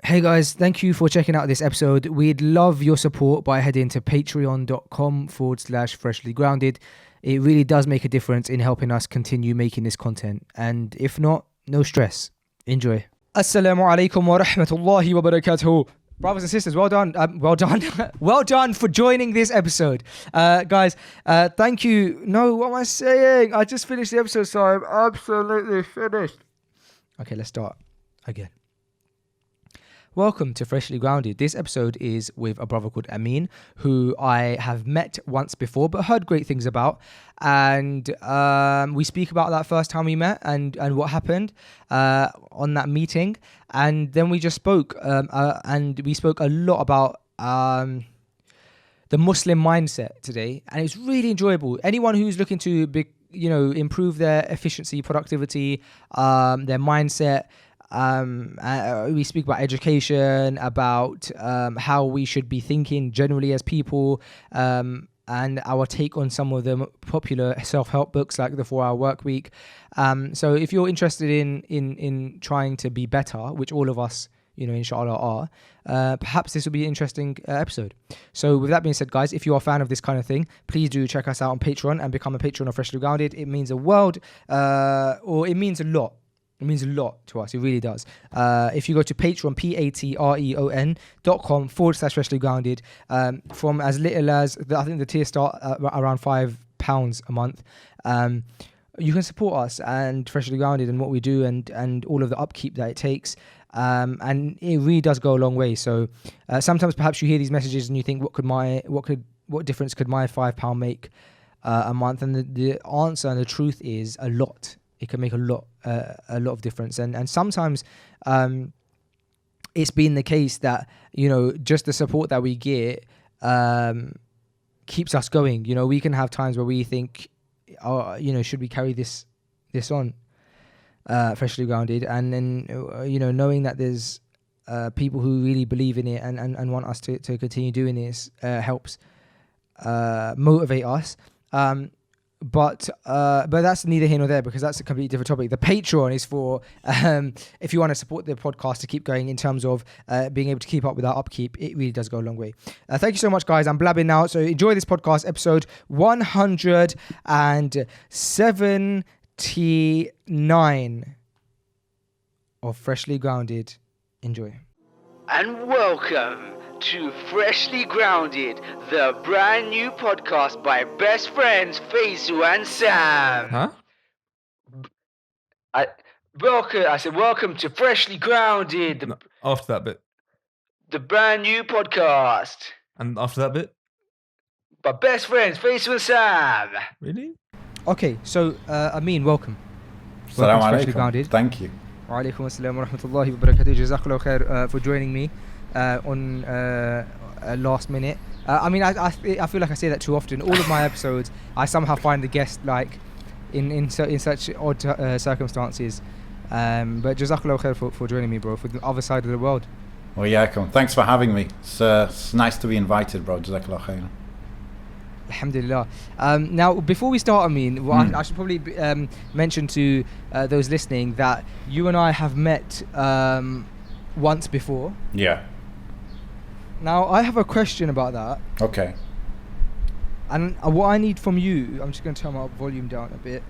Hey guys, thank you for checking out this episode. We'd love your support by heading to patreon.com/freshlygrounded. It really does make a difference in helping us continue making this content. And if not, no stress. Enjoy. Assalamu alaikum wa rahmatullahi wa barakatuh. Brothers and sisters, well done. Well done for joining this episode. Guys, thank you. No, what am I saying? I just finished the episode, so I'm absolutely finished. Okay, let's start again. Welcome to Freshly Grounded. This episode is with a brother called Ameen, who I have met once before, but heard great things about. And we speak about that first time we met and what happened on that meeting. And then we just spoke, and we spoke a lot about the Muslim mindset today. And it's really enjoyable. Anyone who's looking to improve their efficiency, productivity, their mindset. We speak about education, about how we should be thinking generally as people, and our take on some of the popular self-help books like the 4-Hour Workweek. So if you're interested in trying to be better, which all of us, inshallah are, perhaps this will be an interesting episode. So with that being said, guys, if you are a fan of this kind of thing, please do check us out on Patreon and become a patron of Freshly Grounded. It means a world, or it means a lot. It means a lot to us. It really does. If you go to Patreon, patreon.com/freshly grounded, from as little as, I think the tier start around £5 a month, you can support us and Freshly Grounded and what we do and all of the upkeep that it takes. And it really does go a long way. So sometimes perhaps you hear these messages and you think, what difference could my £5 make a month? And the answer and the truth is a lot. It can make a lot of difference, and sometimes it's been the case that just the support that we get keeps us going. We can have times where we think, should we carry this on, Freshly Grounded, and then knowing that there's people who really believe in it and want us to continue doing this helps motivate us. But that's neither here nor there, because that's a completely different topic. The Patreon is for if you want to support the podcast to keep going in terms of being able to keep up with our upkeep. It really does go a long way. Thank you so much, guys. I'm blabbing now. So enjoy this podcast, episode 179 of Freshly Grounded. Enjoy. And welcome to Freshly Grounded, the brand new podcast by best friends Faisal and Sam. Huh? I said welcome to Freshly Grounded, No, after that bit. the brand new podcast And after that bit? by best friends Faisal and Sam. Really? Okay, so Ameen, welcome. Assalamu to Freshly alaikum. Grounded. Thank you. Wa alaikum assalam wa rahmatullahi wa barakatuh. Jazakallah khair for joining me on last minute. I feel like I say that too often. All of my episodes, I somehow find the guest in such odd circumstances. But Jazakallah khair for joining me, bro, for the other side of the world. Well, yeah, thanks for having me. It's nice to be invited, bro. Jazakallah khair. Alhamdulillah. Now, before we start, I should probably mention to those listening that you and I have met once before. Yeah. Now, I have a question about that. Okay. And what I need from you, I'm just going to turn my volume down a bit.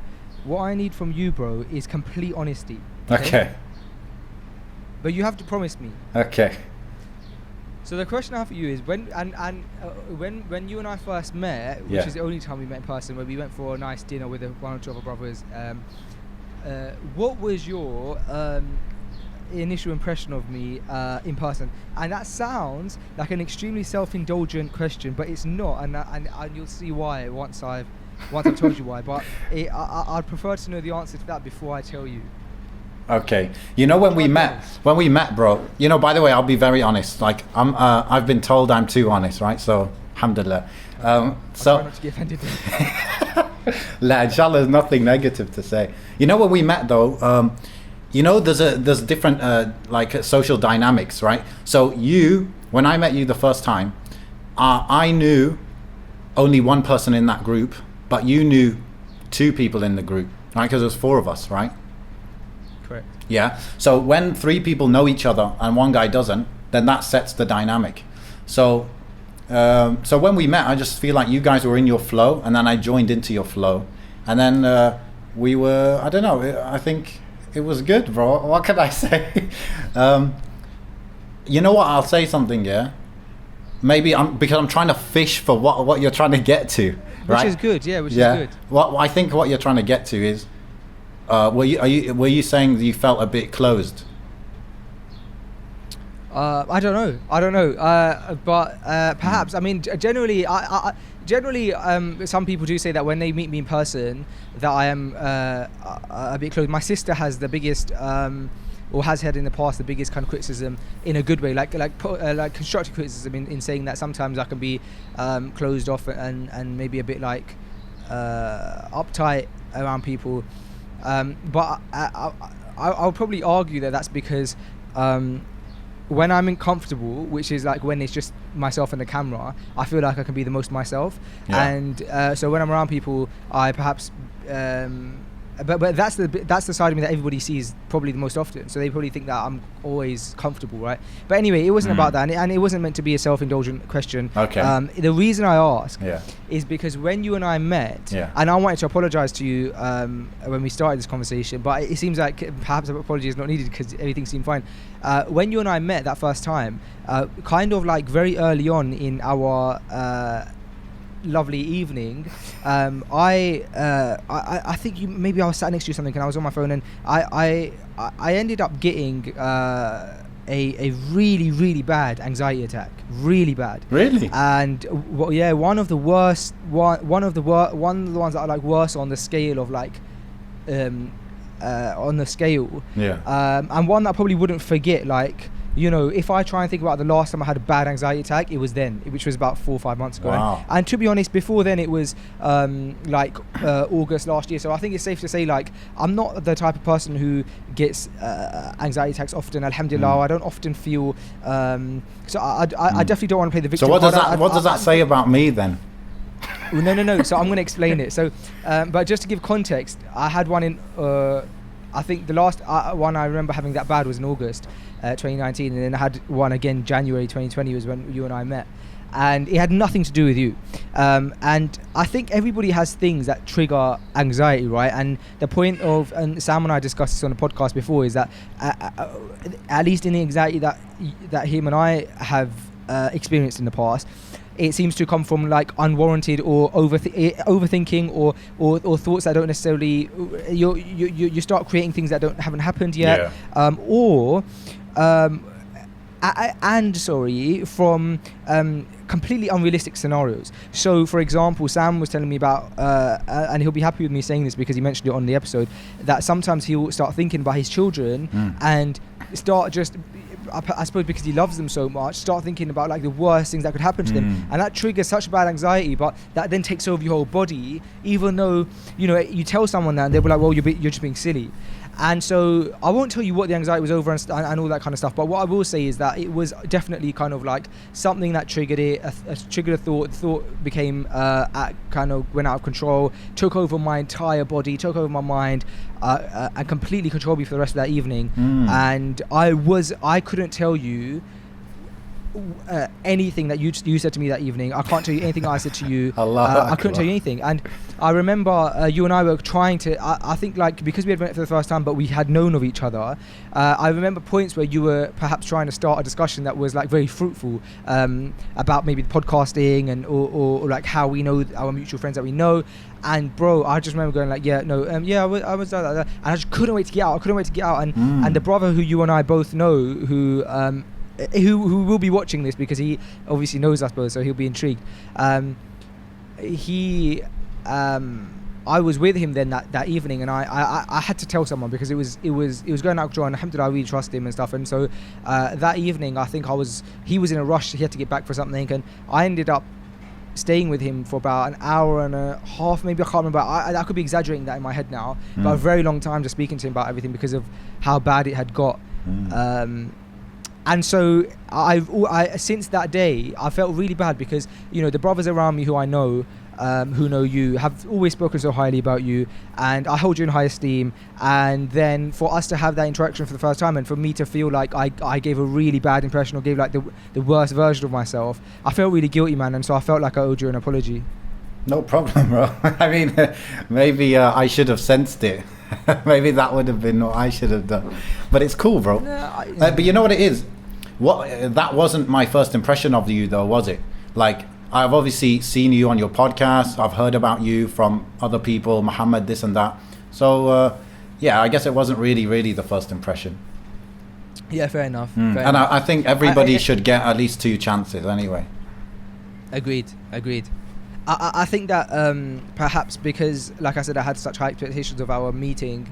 What I need from you, bro, is complete honesty. Okay. But you have to promise me. Okay. So the question I have for you is when you and I first met, which Yeah. is the only time we met in person, where we went for a nice dinner with one or two other brothers, what was your initial impression of me in person? And that sounds like an extremely self-indulgent question, but it's not, and you'll see why once I've told you why. But I'd prefer to know the answer to that before I tell you. Okay. When we met, bro. By the way, I'll be very honest. Like I've been told I'm too honest, right? So, alhamdulillah. I'll try not to get offended. La, inshallah, there's nothing negative to say. When we met though, there's different social dynamics, right? So when I met you the first time, I knew only one person in that group, but you knew two people in the group, right? Because there's four of us, right? Correct. Yeah. So when 3 people know each other and one guy doesn't, then that sets the dynamic. So so when we met, I just feel like you guys were in your flow, and then I joined into your flow, and then we were, I don't know, I think it was good, bro. What can I say? You know what? I'll say something, yeah. Maybe because I'm trying to fish for what you're trying to get to, right? Which is good, yeah. Which is good. What I think what you're trying to get to is, were you saying that you felt a bit closed? I don't know. But perhaps. I mean, generally, generally, some people do say that when they meet me in person, that I am a bit closed. My sister has the biggest, or has had in the past the biggest kind of criticism in a good way, like constructive criticism in saying that sometimes I can be closed off and maybe a bit like uptight around people. But I'll probably argue that that's because when I'm uncomfortable, which is like when it's just myself and the camera, I feel like I can be the most myself. Yeah. And so when I'm around people, I perhaps but that's the side of me that everybody sees probably the most often. So they probably think that I'm always comfortable, right? But anyway, it wasn't about that, and it wasn't meant to be a self-indulgent question. Okay. The reason I ask Yeah. is because when you and I met, Yeah. and I wanted to apologize to you when we started this conversation, but it seems like perhaps an apology is not needed because everything seemed fine. When you and I met that first time, kind of like very early on in our lovely evening, I think maybe I was sat next to you or something, and I was on my phone, and I ended up getting a really, really bad anxiety attack, really bad. Really? And one of the ones that are like worse on the scale of like on the scale. Yeah. And one that I probably wouldn't forget, like, you know, if I try and think about the last time I had a bad anxiety attack, it was then, which was about 4 or 5 months ago. Wow. And to be honest, before then it was August last year. So I think it's safe to say, like, I'm not the type of person who gets anxiety attacks often. Alhamdulillah, I don't often feel. So I definitely don't want to play the victim. So what does that say about me then? No. So I'm going to explain it. So, but just to give context, I had one in. I think the last one I remember having that bad was in August 2019, and then I had one again January 2020 was when you and I met, and it had nothing to do with you. And I think everybody has things that trigger anxiety, right? And the point of, and Sam and I discussed this on the podcast before, is that at least in the anxiety that him and I have experienced in the past, it seems to come from like unwarranted or overthinking or thoughts that don't necessarily, you start creating things that haven't happened yet. From completely unrealistic scenarios. So for example, Sam was telling me about and he'll be happy with me saying this because he mentioned it on the episode, that sometimes he'll start thinking about his children and start just, I suppose because he loves them so much, start thinking about like the worst things that could happen to them, and that triggers such bad anxiety, but that then takes over your whole body, even though, you know, you tell someone that and they'll be like, well, you're just being silly. And so I won't tell you what the anxiety was over and all that kind of stuff, but what I will say is that it was definitely kind of like something that triggered it, triggered a thought. The thought became kind of went out of control, took over my entire body, took over my mind, and completely controlled me for the rest of that evening. And I couldn't tell you anything that you said to me that evening. I can't tell you anything I said to you. I couldn't tell you anything. And I remember you and I were trying to, I think like because we had met for the first time but we had known of each other, I remember points where you were perhaps trying to start a discussion that was like very fruitful, about maybe podcasting and or like how we know our mutual friends that we know. And bro, I just remember going like, I was and I just couldn't wait to get out. And the brother who you and I both know, who will be watching this because he obviously knows us both, so he'll be intrigued. I was with him then that evening, and I had to tell someone because it was going out of control, and alhamdulillah I really trust him and stuff. And so that evening I think he was in a rush, he had to get back for something, and I ended up staying with him for about an hour and a half, maybe, I can't remember. I could be exaggerating that in my head now, but a very long time just speaking to him about everything because of how bad it had got. And so I since that day I felt really bad because, you know, the brothers around me who I know, who know you have always spoken so highly about you, and I hold you in high esteem. And then for us to have that interaction for the first time, and for me to feel like I gave a really bad impression or gave like the worst version of myself, I felt really guilty, man. And so I felt like I owed you an apology. No problem, bro. I mean, maybe I should have sensed it. Maybe that would have been what I should have done. But it's cool, bro. But you know what it is? That wasn't my first impression of you, though, was it? Like, I've obviously seen you on your podcast. I've heard about you from other people, Muhammad, this and that. So, yeah, I guess it wasn't really the first impression. Yeah, fair enough. And I think everybody should get at least 2 chances anyway. Agreed. I think that perhaps because, like I said, I had such high expectations of our meeting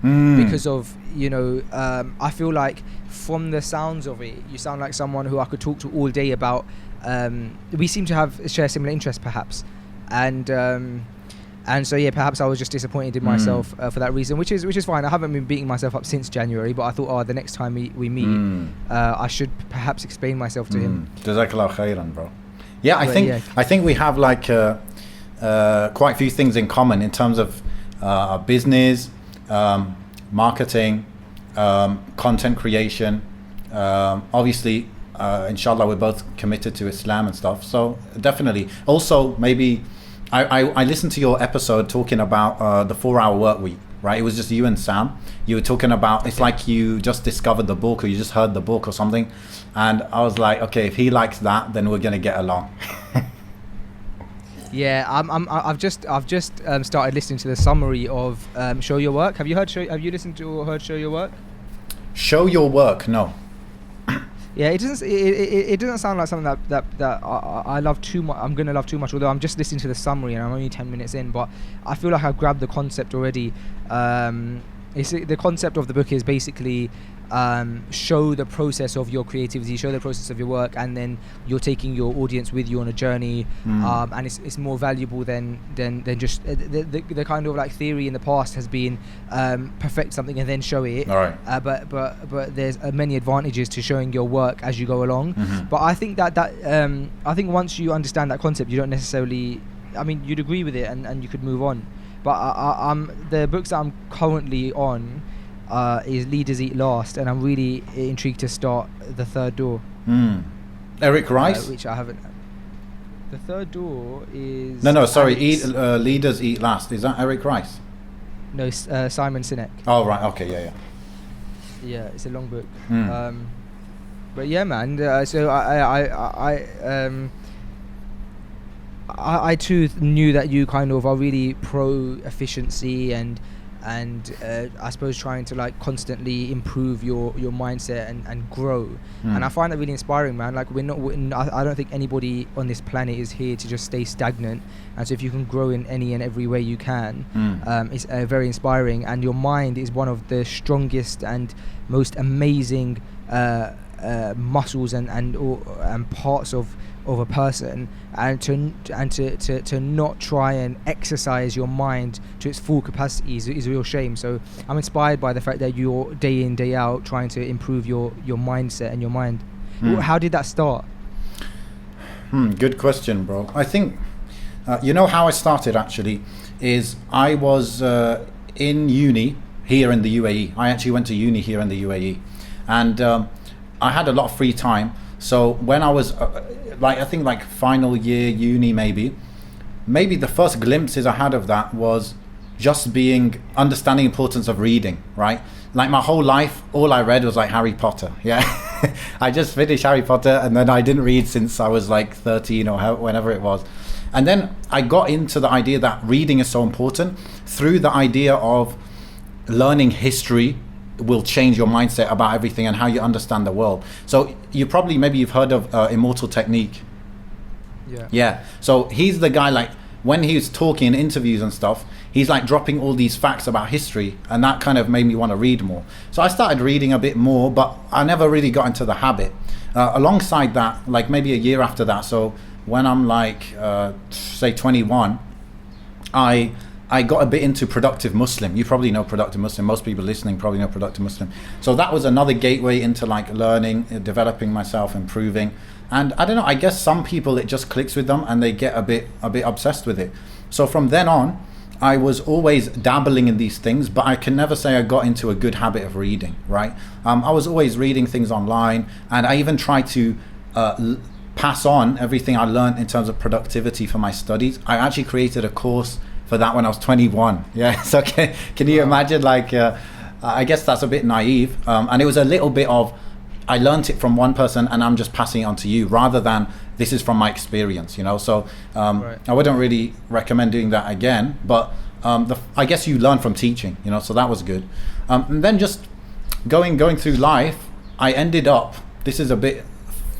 because of, I feel like from the sounds of it, you sound like someone who I could talk to all day about. We seem to share similar interests, perhaps. And so, yeah, perhaps I was just disappointed in myself for that reason, which is fine. I haven't been beating myself up since January, but I thought, the next time we meet, I should perhaps explain myself to him. Jazakallah khairan, bro. Yeah, I think we have like quite a few things in common in terms of business, marketing, content creation. Obviously, inshallah, we're both committed to Islam and stuff. So definitely. Also, maybe I listened to your episode talking about the 4-hour work week, right? It was just you and Sam. You were talking about, it's like you just discovered the book or you just heard the book or something. And I was like, okay, if he likes that, then we're going to get along. Yeah, I've just started listening to the summary of Show Your Work. Have you listened to or heard Show Your Work? Show Your Work, no. Yeah, it doesn't sound like something that I love too much. I'm gonna love too much. Although I'm just listening to the summary and I'm only 10 minutes in, but I feel like I've grabbed the concept already. The concept of the book is basically show the process of your creativity, show the process of your work, and then you're taking your audience with you on a journey. And it's more valuable than just the kind of like theory in the past has been perfect something and then show it. All right. But there's many advantages to showing your work as you go along. But I think that I think once you understand that concept, you don't necessarily, I mean, you'd agree with it and you could move on. But the books that I'm currently on is Leaders Eat Last, and I'm really intrigued to start The Third Door. Eric Rice? Which I haven't. The Third Door is... No, sorry. Leaders Eat Last. Is that Eric Rice? No, Simon Sinek. Oh, right. Okay, yeah. Yeah, it's a long book. But yeah, man. So I too knew that you kind of are really pro efficiency and I suppose trying to like constantly improve your mindset and grow. And I find that really inspiring, man. Like I don't think anybody on this planet is here to just stay stagnant. And so if you can grow in any and every way you can, it's very inspiring. And your mind is one of the strongest and most amazing muscles and parts of a person, and to not try and exercise your mind to its full capacity is a real shame. So I'm inspired by the fact that you're day in, day out trying to improve your mindset and your mind. How did that start? Good question, bro. I think you know how I started actually is I was in uni here in the UAE. I actually went to uni here in the UAE, and I had a lot of free time. So when I was I think final year uni, maybe the first glimpses I had of that was just understanding the importance of reading, right? Like my whole life, all I read was like Harry Potter. Yeah. I just finished Harry Potter and then I didn't read since I was like 13 or whenever it was. And then I got into the idea that reading is so important through the idea of learning history will change your mindset about everything and how you understand the world. So maybe you've heard of Immortal Technique. Yeah. So he's the guy, like when he's talking in interviews and stuff, he's like dropping all these facts about history, and that kind of made me want to read more. So I started reading a bit more, but I never really got into the habit. Alongside that, like maybe a year after that, so when I'm like say 21, I I got a bit into Productive Muslim. You probably know Productive Muslim. Most people listening probably know Productive Muslim. So that was another gateway into like learning, developing myself, improving. And I don't know, I guess some people it just clicks with them and they get a bit obsessed with it. So from then on, I was always dabbling in these things, but I can never say I got into a good habit of reading, right? I was always reading things online, and I even tried to pass on everything I learned in terms of productivity for my studies. I actually created a course for that when I was 21. Yeah, so can you imagine, like, I guess that's a bit naive. And it was a little bit of, I learned it from one person and I'm just passing it on to you, rather than this is from my experience, you know. So I wouldn't really recommend doing that again, but I guess you learn from teaching, you know, so that was good. And then just going through life, I ended up, this is a bit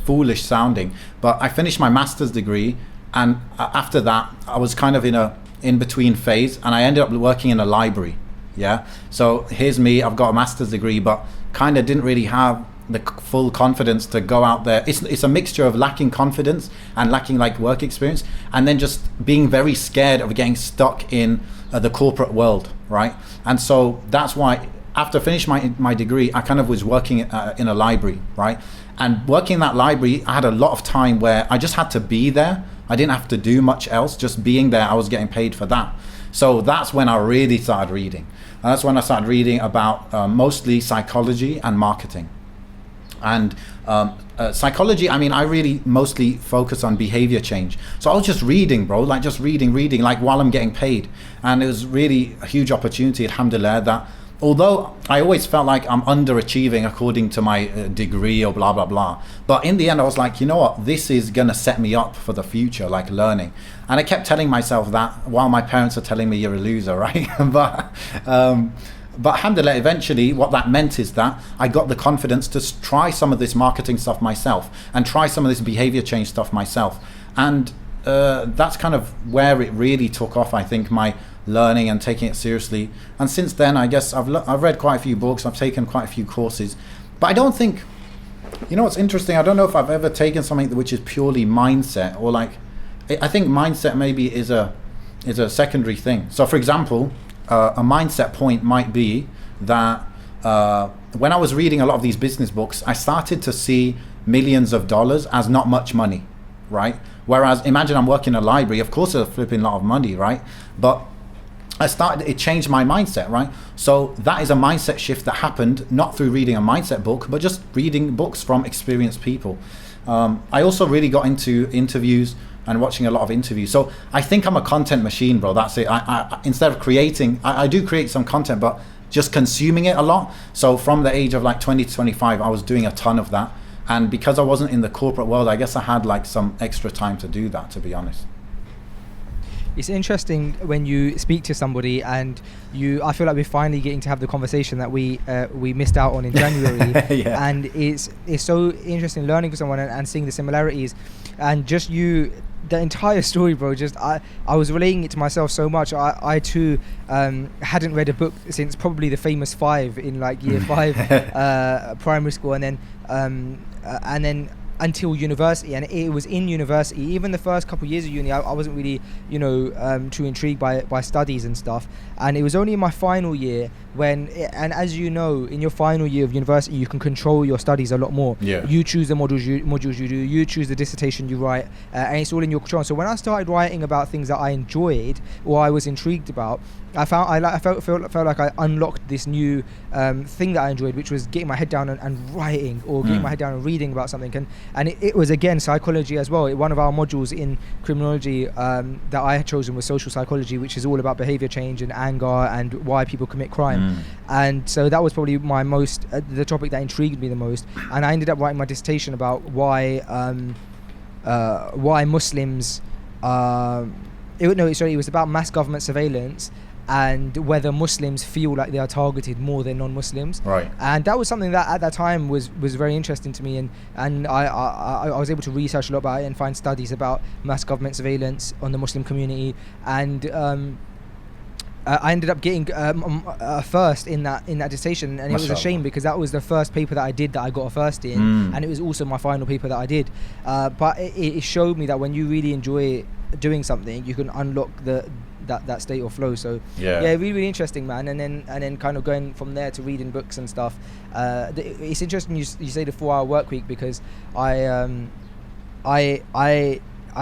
foolish sounding, but I finished my master's degree, and after that I was kind of in a in-between phase, and I ended up working in a library. Yeah, so here's me, I've got a master's degree, but kind of didn't really have the full confidence to go out there. It's a mixture of lacking confidence and lacking like work experience, and then just being very scared of getting stuck in the corporate world, right? And so that's why after finishing my degree, I kind of was working in a library, right? And working in that library, I had a lot of time where I just had to be there. I didn't have to do much else. Just being there, I was getting paid for that. So that's when I really started reading. And that's when I started reading about mostly psychology and marketing. And psychology, I mean, I really mostly focus on behavior change. So I was just reading, bro, like just reading, like while I'm getting paid. And it was really a huge opportunity, alhamdulillah, that although I always felt like I'm underachieving according to my degree or blah, blah, blah. But in the end, I was like, you know what, this is gonna set me up for the future, like learning. And I kept telling myself that while my parents are telling me you're a loser, right? But alhamdulillah, eventually what that meant is that I got the confidence to try some of this marketing stuff myself and try some of this behavior change stuff myself. And that's kind of where it really took off, I think, my learning and taking it seriously. And since then, I guess I've read quite a few books, I've taken quite a few courses. But I don't think, you know what's interesting, I don't know if I've ever taken something which is purely mindset, or like, I think mindset maybe is a secondary thing. So for example, a mindset point might be that when I was reading a lot of these business books, I started to see millions of dollars as not much money, right? Whereas imagine I'm working in a library, of course it's a flipping lot of money, right? But it changed my mindset, right? So that is a mindset shift that happened not through reading a mindset book, but just reading books from experienced people. I also really got into interviews and watching a lot of interviews. So I think I'm a content machine, bro. That's it. I instead of creating, I do create some content, but just consuming it a lot. So from the age of like 20 to 25, I was doing a ton of that. And because I wasn't in the corporate world, I guess I had like some extra time to do that, to be honest. It's interesting when you speak to somebody and I feel like we're finally getting to have the conversation that we missed out on in January. Yeah. And it's so interesting learning from someone and seeing the similarities, and just the entire story, bro. Just I was relating it to myself so much. I too hadn't read a book since probably the famous 5 in like year 5 primary school, and then until university. And it was in university, even the first couple of years of uni, I wasn't really too intrigued by studies and stuff. And it was only in my final year and as you know, in your final year of university, you can control your studies a lot more. Yeah. You choose the modules you do, you choose the dissertation you write, and it's all in your control. So when I started writing about things that I enjoyed or I was intrigued about, I felt like I unlocked this new thing that I enjoyed, which was getting my head down and writing, or getting my head down and reading about something. And it was, again, psychology as well. One of our modules in criminology that I had chosen was social psychology, which is all about behavior change and anger and why people commit crime. And so that was probably my most the topic that intrigued me the most. And I ended up writing my dissertation about why Muslims it was about mass government surveillance and whether Muslims feel like they are targeted more than non-Muslims. Right. And that was something that at that time was very interesting to me, and I was able to research a lot about it and find studies about mass government surveillance on the Muslim community, and I ended up getting a first in that dissertation, and it was a shame because that was the first paper that I did that I got a first in, and it was also my final paper that I did. But it showed me that when you really enjoy doing something, you can unlock that state of flow. So Yeah. really interesting, man. And then kind of going from there to reading books and stuff. It's interesting you say the 4-hour work week, because I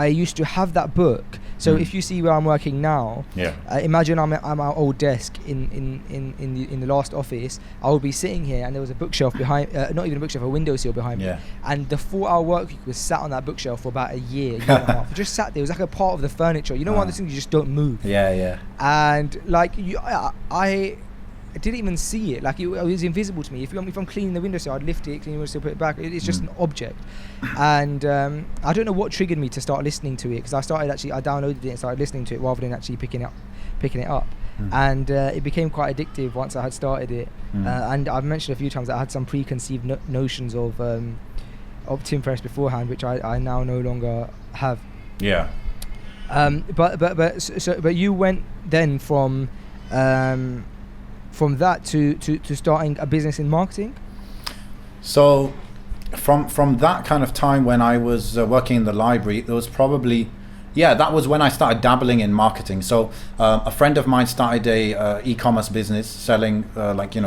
used to have that book. So if you see where I'm working now, imagine I'm at our old desk in the last office. I would be sitting here, and there was a bookshelf behind, not even a bookshelf, a windowsill behind me. And the 4-hour work week was sat on that bookshelf for about a year and a half. It just sat there. It was like a part of the furniture. You know, one of those things you just don't move. And like I didn't even see it. Like it was invisible to me. If I'm cleaning the windowsill, I'd lift it, clean the windowsill, put it back. It's just an object. And I don't know what triggered me to start listening to it, because I downloaded it and started listening to it rather than actually picking it up. And it became quite addictive once I had started it. And I've mentioned a few times that I had some preconceived notions of Tim Ferriss beforehand, which I now no longer have. But you went then from that to starting a business in marketing? So from that kind of time when I was working in the library, there was probably, that was when I started dabbling in marketing. So a friend of mine started a e-commerce business selling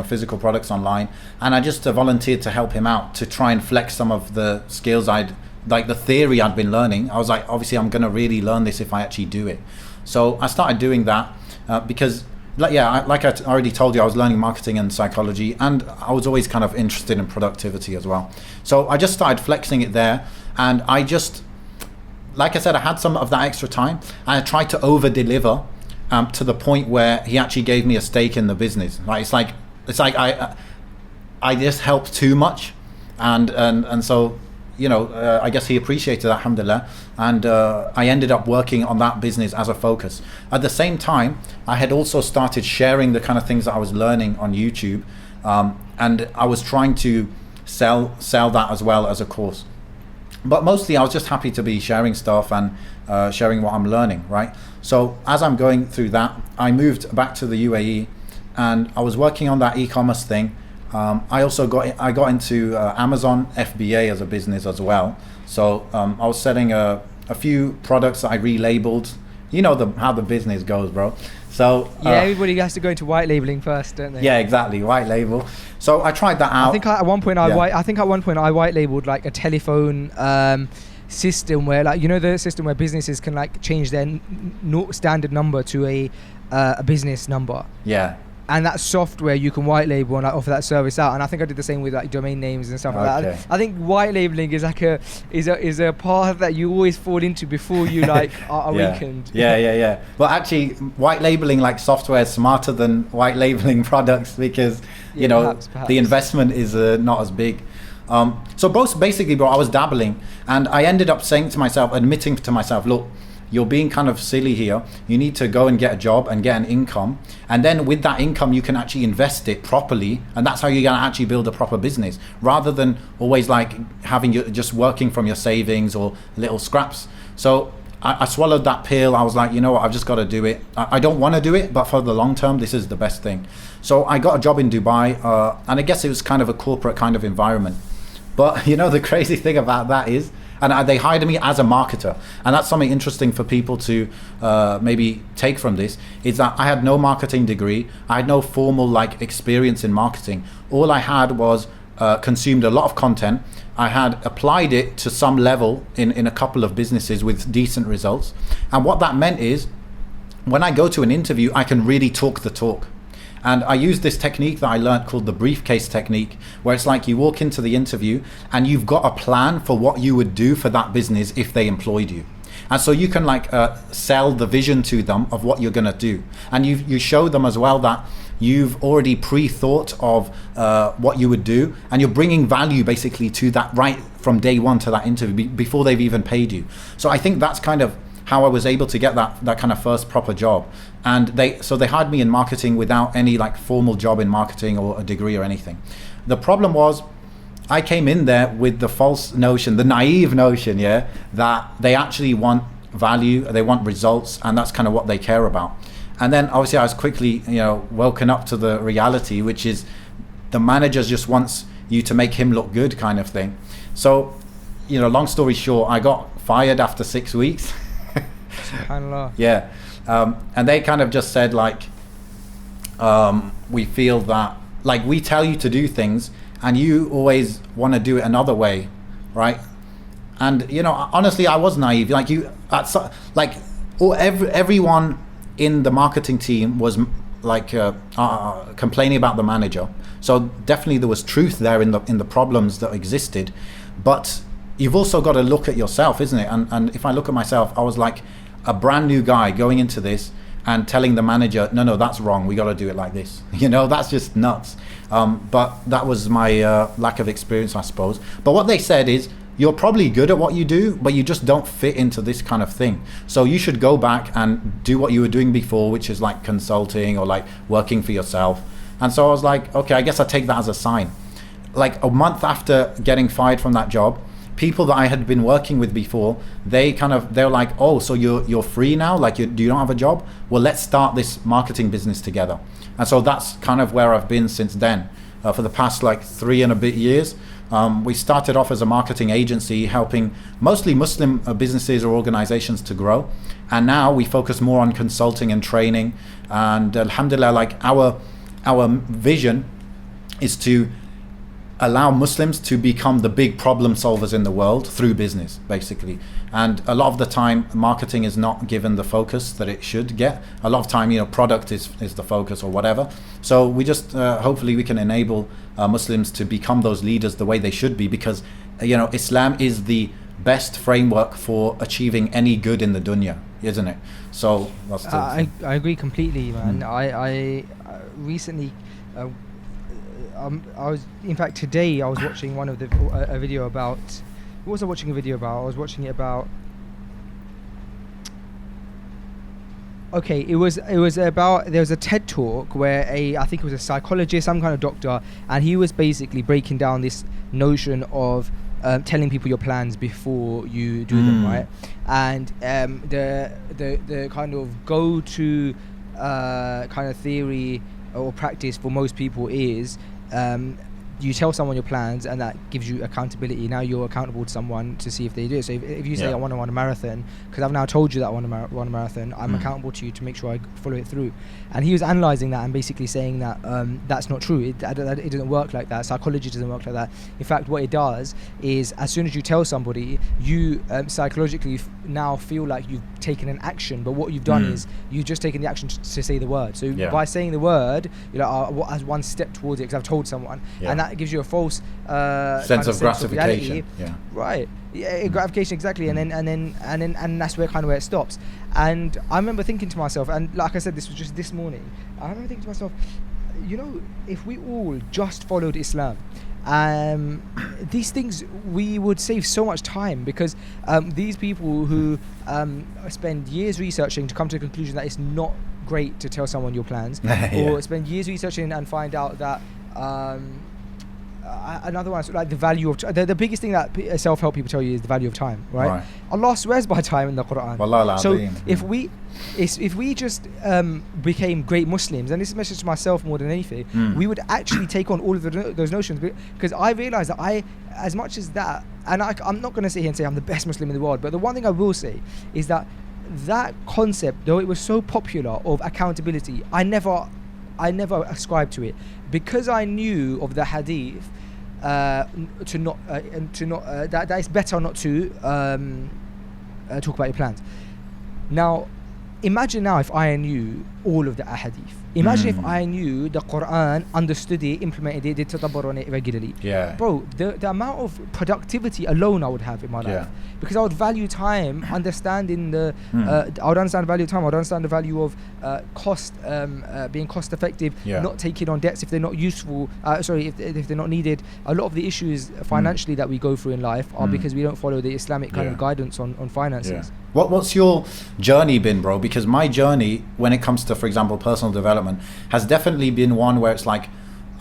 physical products online, and I just volunteered to help him out to try and flex some of the skills the theory I'd been learning. I was like, obviously I'm going to really learn this if I actually do it. So I started doing that because like I already told you, I was learning marketing and psychology, and I was always kind of interested in productivity as well. So I just started flexing it there, and I just, like I said, I had some of that extra time, and I tried to over deliver to the point where he actually gave me a stake in the business. It's like I just helped too much, and so I guess he appreciated that, alhamdulillah, and I ended up working on that business as a focus. At the same time, I had also started sharing the kind of things that I was learning on YouTube, and I was trying to sell that as well as a course. But mostly I was just happy to be sharing stuff and sharing what I'm learning, right? So as I'm going through that, I moved back to the UAE, and I was working on that e-commerce thing. I also got into Amazon FBA as a business as well. So I was selling a few products that I relabeled. You know how the business goes, bro. So everybody has to go into white labeling first, don't they? Yeah, exactly, white label. So I tried that out. I think at one point I white labeled like a telephone system where, like, the system where businesses can like change their standard number to a business number. Yeah. And that software you can white label and like offer that service out. And I think I did the same with like domain names and stuff like that. I think white labeling is like is a path that you always fall into before you like are weakened. Yeah. Well, actually, white labeling like software is smarter than white labeling products, because perhaps. The investment is not as big. So basically, bro, I was dabbling, and I ended up admitting to myself, look, you're being kind of silly here. You need to go and get a job and get an income, and then with that income you can actually invest it properly, and that's how you're going to actually build a proper business, rather than always like having just working from your savings or little scraps. So I swallowed that pill. I was like, you know what, I've just got to do it. I don't want to do it, but for the long term this is the best thing. So I got a job in Dubai, and I guess it was kind of a corporate kind of environment. But the crazy thing about that is, and they hired me as a marketer, and that's something interesting for people to maybe take from this, is that I had no marketing degree. I had no formal like experience in marketing. All I had was consumed a lot of content. I had applied it to some level in a couple of businesses with decent results, and what that meant is, when I go to an interview, I can really talk the talk. And I use this technique that I learned called the briefcase technique, where it's like you walk into the interview and you've got a plan for what you would do for that business if they employed you. And so you can like sell the vision to them of what you're going to do. And you show them as well that you've already pre-thought of what you would do, and you're bringing value basically to that right from day one to that interview before they've even paid you. So I think that's kind of how I was able to get that kind of first proper job. And they hired me in marketing without any like formal job in marketing or a degree or anything. The problem was, I came in there with the false notion, the naive notion, that they actually want value, they want results, and that's kind of what they care about. And then obviously I was quickly, woken up to the reality, which is the manager just wants you to make him look good kind of thing. So, long story short, I got fired after 6 weeks. SubhanAllah. Yeah. And they kind of just said like, we feel that like we tell you to do things and you always want to do it another way, right? And you know, honestly, I was naive. Like everyone in the marketing team was like complaining about the manager. So definitely there was truth there in the problems that existed. But you've also got to look at yourself, isn't it? And if I look at myself, I was like a brand new guy going into this and telling the manager, no, that's wrong. We got to do it like this. You know, that's just nuts. But that was my lack of experience, I suppose. But what they said is, you're probably good at what you do, but you just don't fit into this kind of thing. So you should go back and do what you were doing before, which is like consulting or like working for yourself. And so I was like, okay, I guess I take that as a sign. Like a month after getting fired from that job, people that I had been working with before, they were like, oh, so you're free now? Like you don't have a job? Well, let's start this marketing business together. And so that's kind of where I've been since then. For the past like 3 and a bit years. We started off as a marketing agency helping mostly Muslim businesses or organizations to grow. And now we focus more on consulting and training. And alhamdulillah, like our vision is to allow Muslims to become the big problem solvers in the world through business, basically. And a lot of the time, marketing is not given the focus that it should get. A lot of time, you know, product is the focus or whatever. So we just, hopefully we can enable Muslims to become those leaders the way they should be, because, you know, Islam is the best framework for achieving any good in the dunya, isn't it? So that's the I agree completely, man. I recently... I was, in fact, today I was watching a video about. What was I watching a video about? I was watching it about. Okay, it was about, there was a TED talk where I think it was a psychologist, some kind of doctor, and he was basically breaking down this notion of telling people your plans before you do them, right? And the kind of go-to kind of theory or practice for most people is you tell someone your plans, and that gives you accountability. Now you're accountable to someone to see if they do it. So if you say I want to run a marathon, because I've now told you that I want to run a marathon, I'm accountable to you to make sure I follow it through. And he was analysing that and basically saying that that's not true. It doesn't work like that. Psychology doesn't work like that. In fact, what it does is, as soon as you tell somebody, you psychologically now feel like you've taken an action, but what you've done is you've just taken the action to say the word. So by saying the word, you're like, as one step towards it, because I've told someone, and that gives you a false sense of gratification. Right. Gratification, exactly. And then that's where it stops. And I remember thinking to myself, and like I said, this was just this morning, I remember thinking to myself, you know, if we all just followed Islam, these things, we would save so much time, because these people who spend years researching to come to the conclusion that it's not great to tell someone your plans, or spend years researching and find out that another one, like the value of the biggest thing that self-help people tell you is the value of time, right? Allah swears by time in the Quran. So if we just became great Muslims, and this is a message to myself more than anything, we would actually take on all of those notions, because I realized that as much as that, and I'm not going to sit here and say I'm the best Muslim in the world, but the one thing I will say is that concept, though it was so popular, of accountability, I never ascribed to it, because I knew of the hadith that it's better not to talk about your plans. Now, imagine now if I knew all of the ahadith. Imagine if I knew the Quran, understood it, implemented it, did tadabbur on it regularly. Bro, the amount of productivity alone I would have in my life, because I would value time, understanding I would understand the value of time, I would understand the value of cost, being cost effective, not taking on debts if they're not useful, if they're not needed. A lot of the issues financially that we go through in life are because we don't follow the Islamic kind of guidance on finances. What's your journey been, bro? Because my journey, when it comes to, for example, personal development, has definitely been one where it's like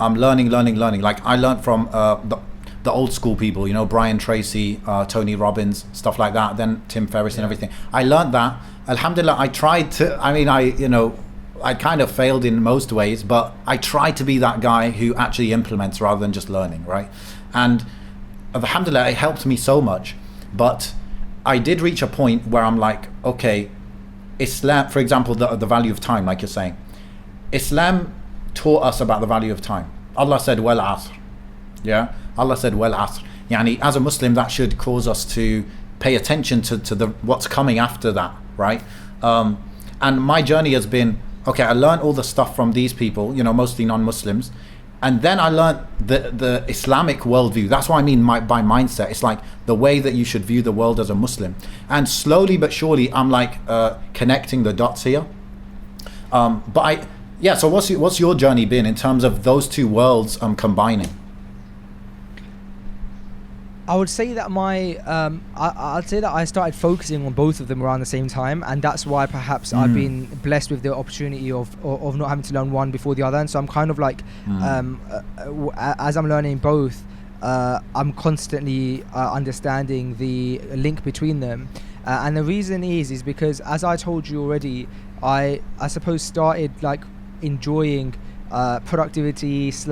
I'm learning. Like I learned from the old school people, you know, Brian Tracy, Tony Robbins, stuff like that, then Tim Ferriss and everything. I learned that. Alhamdulillah, I tried to, I kind of failed in most ways, but I tried to be that guy who actually implements rather than just learning, right? And alhamdulillah, it helped me so much. But I did reach a point where I'm like, okay, Islam, for example, the value of time, like you're saying, Islam taught us about the value of time. Allah said, "Wal asr." Yeah, Allah said, "Wal asr." Yani, as a Muslim, that should cause us to pay attention to the what's coming after that, right? And my journey has been, okay, I learned all the stuff from these people, mostly non-Muslims, and then I learned the Islamic worldview. That's what I mean by mindset. It's like the way that you should view the world as a Muslim. And slowly but surely, I'm like connecting the dots here. So what's your journey been in terms of those two worlds combining? I would say that I'd say that I started focusing on both of them around the same time, and that's why perhaps I've been blessed with the opportunity of not having to learn one before the other. And so I'm kind of like, as I'm learning both, I'm constantly understanding the link between them. And the reason is because, as I told you already, I suppose started like enjoying productivity /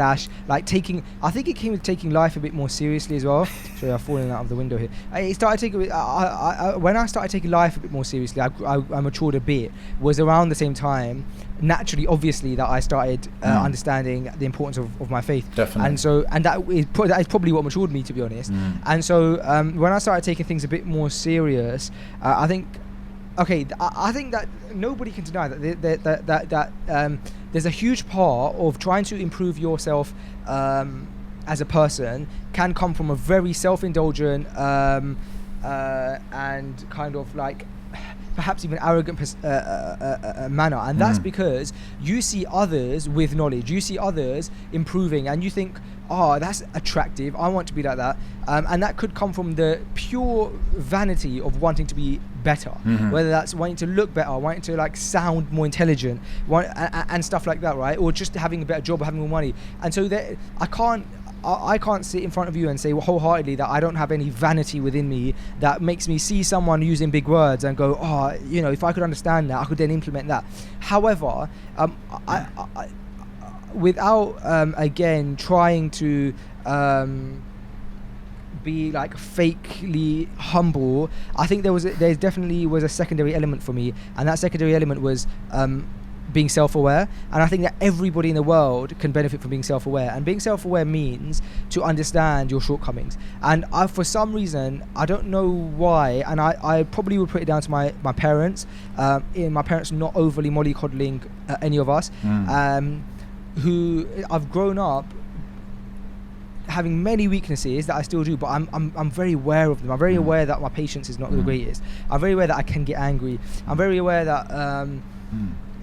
like taking, I think it came with taking life a bit more seriously as well. Sorry, I've fallen out of the window here. When I started taking life a bit more seriously, I matured a bit. Was around the same time, naturally, obviously, that I started understanding the importance of my faith. Definitely. And that is probably what matured me, to be honest. And so when I started taking things a bit more serious, I think that nobody can deny that there's a huge part of trying to improve yourself as a person can come from a very self-indulgent and kind of like perhaps even arrogant manner, and that's because you see others with knowledge, you see others improving, and you think, oh, that's attractive, I want to be like that, and that could come from the pure vanity of wanting to be better, whether that's wanting to look better, wanting to like sound more intelligent, and stuff like that, right? Or just having a better job or having more money. And so I can't sit in front of you and say wholeheartedly that I don't have any vanity within me that makes me see someone using big words and go, oh, if I could understand that, I could then implement that. However, I without again trying to be like fakely humble, I think there definitely was a secondary element for me, and that secondary element was being self-aware. And I think that everybody in the world can benefit from being self-aware, and being self-aware means to understand your shortcomings. And for some reason, I don't know why, and I probably would put it down to my parents, my parents not overly mollycoddling any of us, who I've grown up having many weaknesses that I still do, but I'm very aware of them. I'm very aware that my patience is not the greatest. I'm very aware that I can get angry. I'm very aware that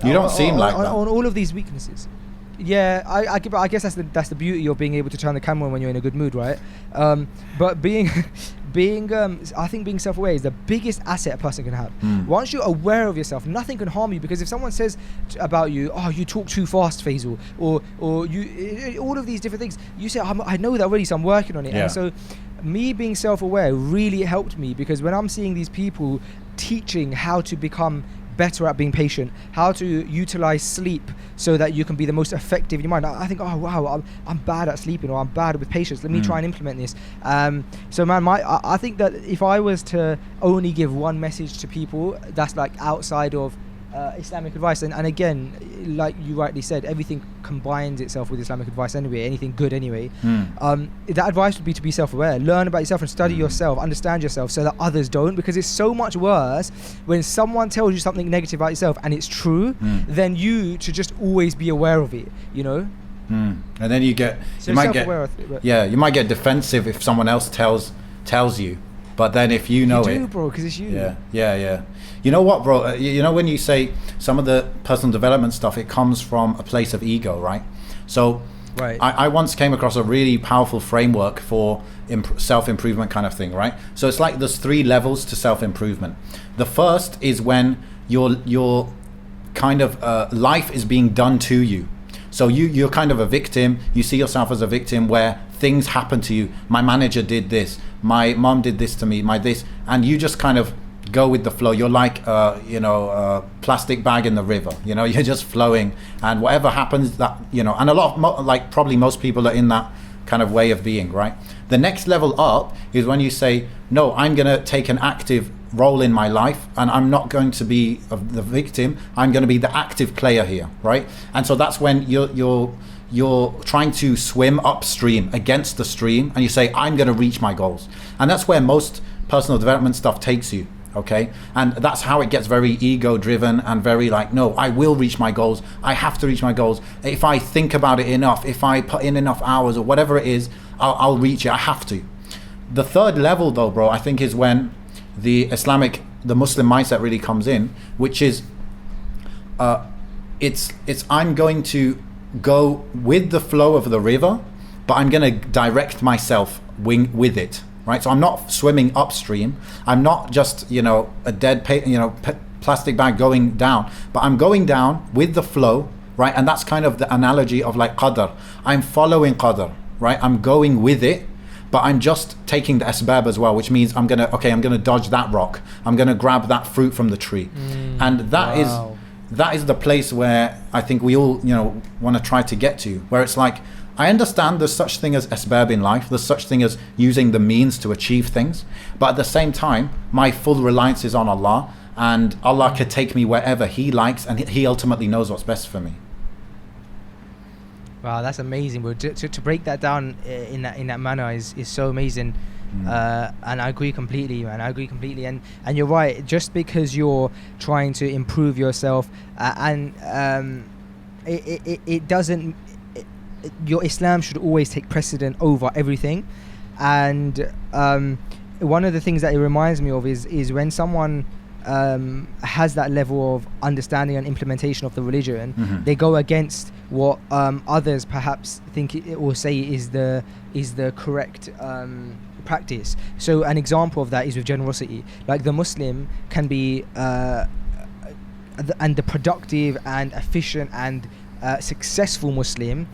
you don't seem like that. On all of these weaknesses. Yeah, I guess that's the beauty of being able to turn the camera on when you're in a good mood, right? But I think being self-aware is the biggest asset a person can have. Once you're aware of yourself, nothing can harm you, because if someone says about you, oh, you talk too fast, Faisal, or you, all of these different things, you say, I know that already, so I'm working on it. Yeah. And so me being self-aware really helped me, because when I'm seeing these people teaching how to become better at being patient, how to utilize sleep so that you can be the most effective in your mind, I think, oh wow, I'm bad at sleeping, or I'm bad with patience, let me try and implement this. So man, I think that if I was to only give one message to people that's like outside of Islamic advice, and again, like you rightly said, everything combines itself with Islamic advice anyway, anything good anyway, that advice would be to be self-aware, learn about yourself and study yourself, understand yourself, so that others don't, because it's so much worse when someone tells you something negative about yourself and it's true, than you to just always be aware of it, And then you might get defensive if someone else tells you, but then if you know it, bro, because it's you. Yeah. You know what, bro? When you say some of the personal development stuff, it comes from a place of ego, right? So right. I once came across a really powerful framework for self-improvement kind of thing, right? So it's like there's 3 levels to self-improvement. The first is when your kind of life is being done to you. So you're kind of a victim. You see yourself as a victim where things happen to you. My manager did this. My mom did this to me. And you just kind of go with the flow. You're like a plastic bag in the river. You're just flowing, and whatever happens, that and a lot of probably most people are in that kind of way of being, right? The next level up is when you say, no, I'm gonna take an active role in my life, and I'm not going to be the victim. I'm going to be the active player here, right? And so that's when you're trying to swim upstream against the stream, and you say, I'm going to reach my goals. And that's where most personal development stuff takes you. Okay, and that's how it gets very ego driven and very like, no, I will reach my goals. I have to reach my goals. If I think about it enough, if I put in enough hours or whatever it is, I'll reach it. I have to. The third level though, bro, I think is when the Muslim mindset really comes in, which is it's I'm going to go with the flow of the river, but I'm going to direct myself with it. Right, so I'm not swimming upstream. I'm not just a dead plastic bag going down, but I'm going down with the flow, right? And that's kind of the analogy of like qadr. I'm following qadr, right? I'm going with it, but I'm just taking the asbab as well, which means I'm gonna dodge that rock. I'm gonna grab that fruit from the tree, and that is the place where I think we all want to try to get to, where it's like, I understand there's such thing as asbab in life, there's such thing as using the means to achieve things, but at the same time, my full reliance is on Allah, and Allah could take me wherever He likes, and He ultimately knows what's best for me. Wow, that's amazing, bro. To break that down in that manner is so amazing. And I agree completely, man. I agree completely, and you're right. Just because you're trying to improve yourself, it doesn't. Your Islam should always take precedent over everything, and one of the things that it reminds me of is when someone has that level of understanding and implementation of the religion, they go against what others perhaps think or say is the correct practice. So an example of that is with generosity. Like the Muslim can be and the productive and efficient and successful Muslim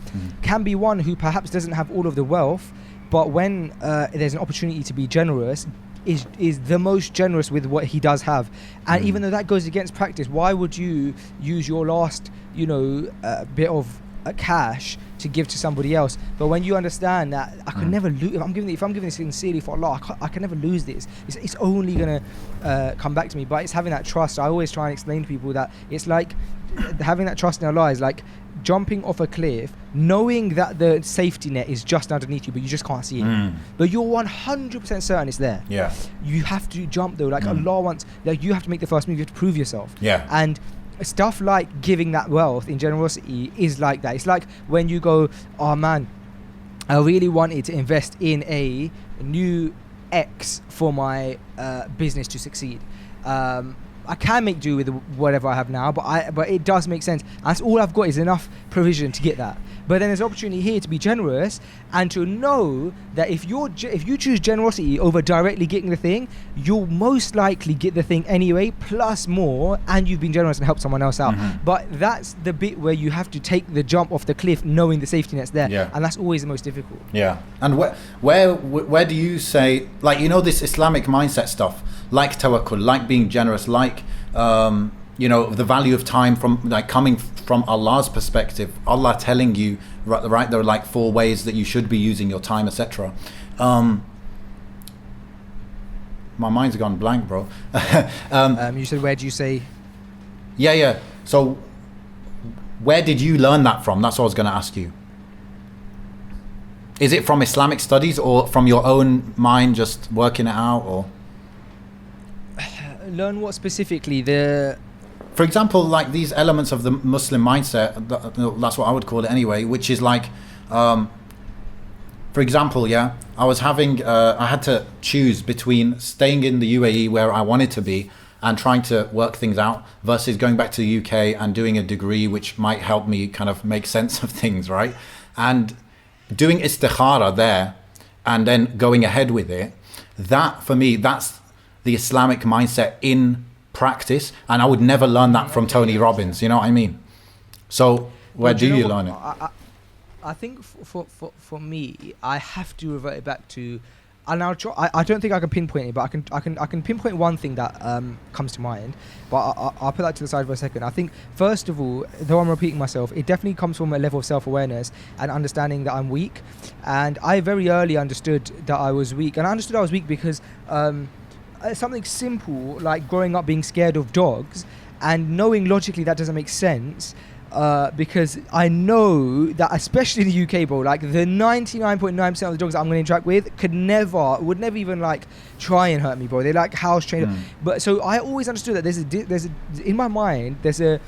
can be one who perhaps doesn't have all of the wealth, but when there's an opportunity to be generous, is the most generous with what he does have. And even though that goes against practice, why would you use your last bit of cash to give to somebody else? But when you understand that I could never lose, if I'm giving this sincerely for Allah, I can never lose this. It's only gonna come back to me. But it's having that trust. I always try and explain to people that it's like having that trust in Allah is like jumping off a cliff, knowing that the safety net is just underneath you, but you just can't see it. But you're 100% certain it's there. Yeah. You have to jump though. Like Allah wants, like you have to make the first move. You have to prove yourself. Yeah. And stuff like giving that wealth in generosity is like that. It's like when you go, oh man, I really wanted to invest in a new X for my business to succeed. I can make do with whatever I have now, but it does make sense. And that's all I've got is enough provision to get that. But then there's opportunity here to be generous and to know that if you choose generosity over directly getting the thing, you'll most likely get the thing anyway, plus more, and you've been generous and helped someone else out. But that's the bit where you have to take the jump off the cliff, knowing the safety net's there, and that's always the most difficult. Yeah. And where do you say, like, this Islamic mindset stuff, like tawakkul, like being generous, like the value of time from like coming from Allah's perspective, Allah telling you right there are like 4 ways that you should be using your time, etc. My mind's gone blank, bro. You said, where do you say? Yeah. So where did you learn that from? That's what I was going to ask you. Is it from Islamic studies or from your own mind just working it out, or? Learn what specifically? For example, like these elements of the Muslim mindset, that's what I would call it anyway, which is like, for example, I was I had to choose between staying in the UAE where I wanted to be and trying to work things out versus going back to the UK and doing a degree which might help me kind of make sense of things, right? And doing istikhara there and then going ahead with it, that for me, that's the Islamic mindset in practice, and I would never learn that from Tony Robbins, you know what I mean? So where do you learn it? I think for me, I have to revert it back to, and I'll try, I don't think I can pinpoint it, but I can pinpoint one thing that comes to mind, but I'll put that to the side for a second. I think first of all, though I'm repeating myself, it definitely comes from a level of self-awareness and understanding that I'm weak, and I very early understood that I was weak, and I understood I was weak because something simple like growing up being scared of dogs and knowing logically that doesn't make sense, because I know that especially in the UK, bro, like the 99.9% of the dogs that I'm going to interact with would never even like try and hurt me, bro. They're like house trained. But so I always understood that there's a in my mind there's a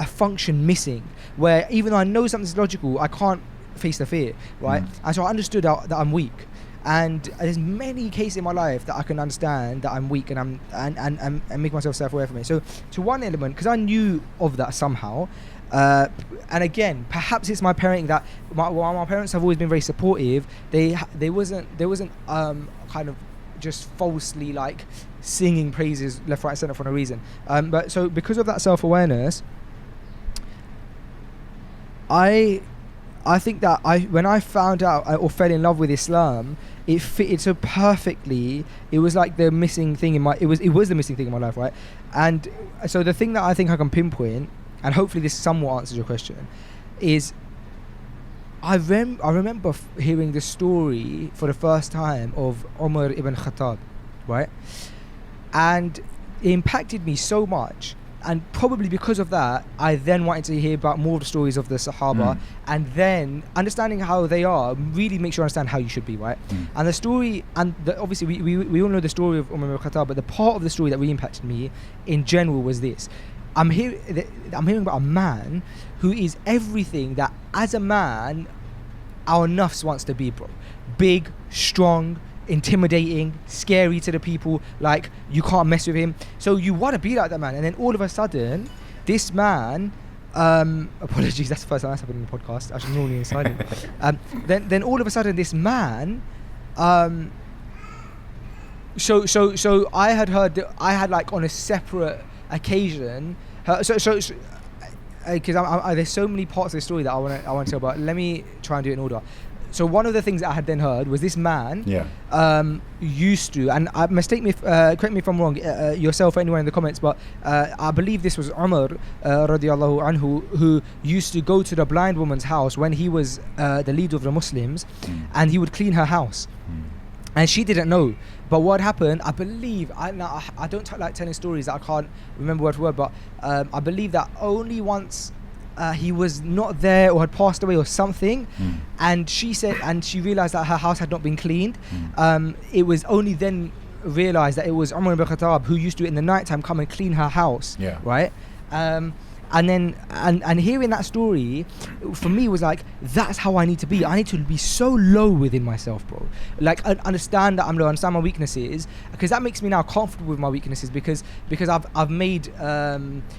function missing where even though I know something's logical, I can't face the fear, right? And so I understood that I'm weak. And there's many cases in my life that I can understand that I'm weak and and make myself self-aware from it. So to one element, because I knew of that somehow, and again, perhaps it's my parenting that while my parents have always been very supportive, they wasn't kind of just falsely like singing praises left, right, centre for no reason. But so because of that self-awareness, I think that when I found out or fell in love with Islam, it fitted so perfectly. It was like the missing thing in my. It was the missing thing in my life, right? And so the thing that I think I can pinpoint, and hopefully this somewhat answers your question, is I remember hearing the story for the first time of Umar ibn Khattab, right? And it impacted me so much. And probably because of that, I then wanted to hear about more of the stories of the Sahaba, and then understanding how they are really makes you understand how you should be, right? And the story, and obviously we all know the story of Umar ibn Khattab, but the part of the story that really impacted me in general was this. I'm hearing about a man who is everything that as a man our nafs wants to be, bro. Big, strong, intimidating, scary to the people, like you can't mess with him, so you want to be like that man. And then all of a sudden this man, apologies, that's the first time that's happened in the podcast, I should normally be silent. Then all of a sudden this man, so I had heard that I had like on a separate occasion, because there's so many parts of the story that I want to tell, but let me try and do it in order. So one of the things that I had then heard was this man used to, and correct me if I'm wrong, yourself or anyone in the comments, but I believe this was Umar radiallahu anhu, who used to go to the blind woman's house when he was the leader of the Muslims, and he would clean her house. And she didn't know. But what happened, I believe, I don't like telling stories that I can't remember word for word, but I believe that only once he was not there or had passed away or something, and she said, and she realized that her house had not been cleaned. It was only then realized that it was Umar ibn Khattab who used to in the nighttime come and clean her house, right? And then and hearing that story for me was like, that's how I need to be. I need to be so low within myself, bro. Like understand that I'm low, understand my weaknesses, because that makes me now comfortable with my weaknesses, because I've made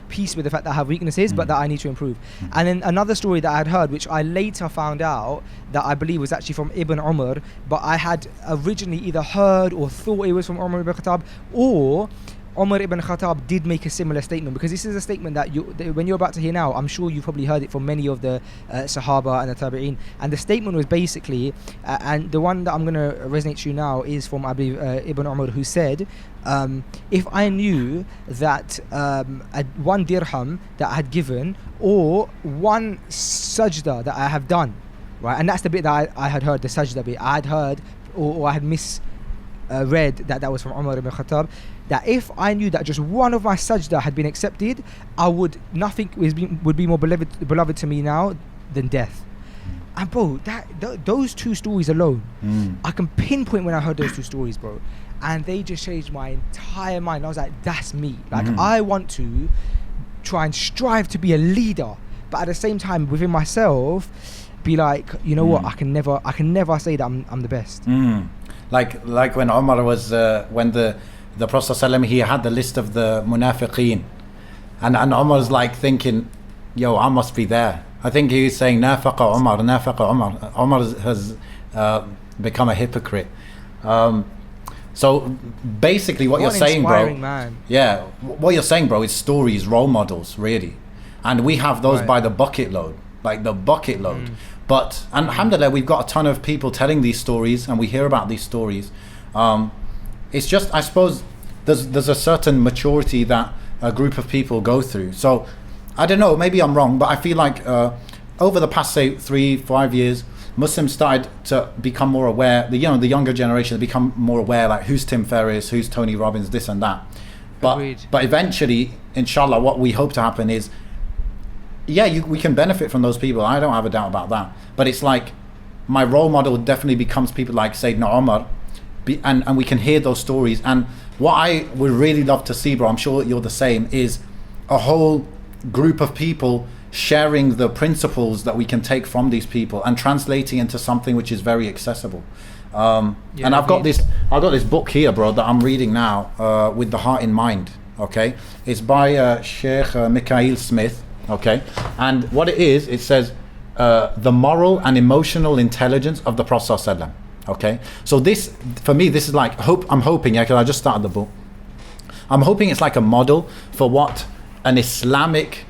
peace with the fact that I have weaknesses, but that I need to improve. And then another story that I had heard, which I later found out that I believe was actually from Ibn Umar, but I had originally either heard or thought it was from Umar ibn Khattab, or Umar ibn Khattab did make a similar statement, because this is a statement that when you're about to hear now, I'm sure you've probably heard it from many of the Sahaba and the Tabi'een. And the statement was basically, and the one that I'm going to resonate to you now is from, I believe, Ibn Umar, who said, if I knew that 1 dirham that I had given, or 1 sajda that I have done, right? And that's the bit that I had heard, the sajda bit. I had heard, or I had misread that was from Umar ibn Khattab, that if I knew that just one of my sajda had been accepted, nothing would be more beloved to me now than death. And bro, those two stories alone, I can pinpoint when I heard those two stories, bro, and they just changed my entire mind. I was like, that's me. Like I want to try and strive to be a leader, but at the same time within myself be like, you know what, I can never say that I'm the best. Like when Umar was when the Prophet ﷺ, he had the list of the munafiqeen, and Umar was like thinking, yo, I must be there. I think he was saying nafaqa Umar. Umar has become a hypocrite. So basically what you're saying, bro, man. Yeah, what you're saying, bro, is stories, role models, really, and we have those by the bucket load, like the bucket load. But alhamdulillah, we've got a ton of people telling these stories, and we hear about these stories. It's just, I suppose, there's a certain maturity that a group of people go through. So I don't know, maybe I'm wrong, but I feel like over the past, say, 3-5 years, Muslims started to become more aware, the younger generation become more aware, like who's Tim Ferriss, who's Tony Robbins, this and that. Agreed. But eventually, inshallah, what we hope to happen is, we can benefit from those people. I don't have a doubt about that. But it's like, my role model definitely becomes people like Sayyidina Umar, and we can hear those stories. And what I would really love to see, bro, I'm sure you're the same, is a whole group of people sharing the principles that we can take from these people and translating into something which is very accessible. And I've got this book here, bro, that I'm reading now, With the Heart in Mind. Okay, it's by Sheikh Mikhail Smith. Okay, and what it is, it says the moral and emotional intelligence of the Prophet ﷺ. Okay, so this, for me, this is like I'm hoping, because I just started the book. I'm hoping it's like a model for what an Islamic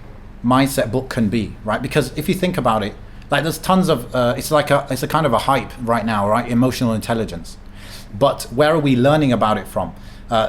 mindset book can be, right? Because if you think about it, like there's tons of it's a kind of a hype right now, right? Emotional intelligence, but where are we learning about it from?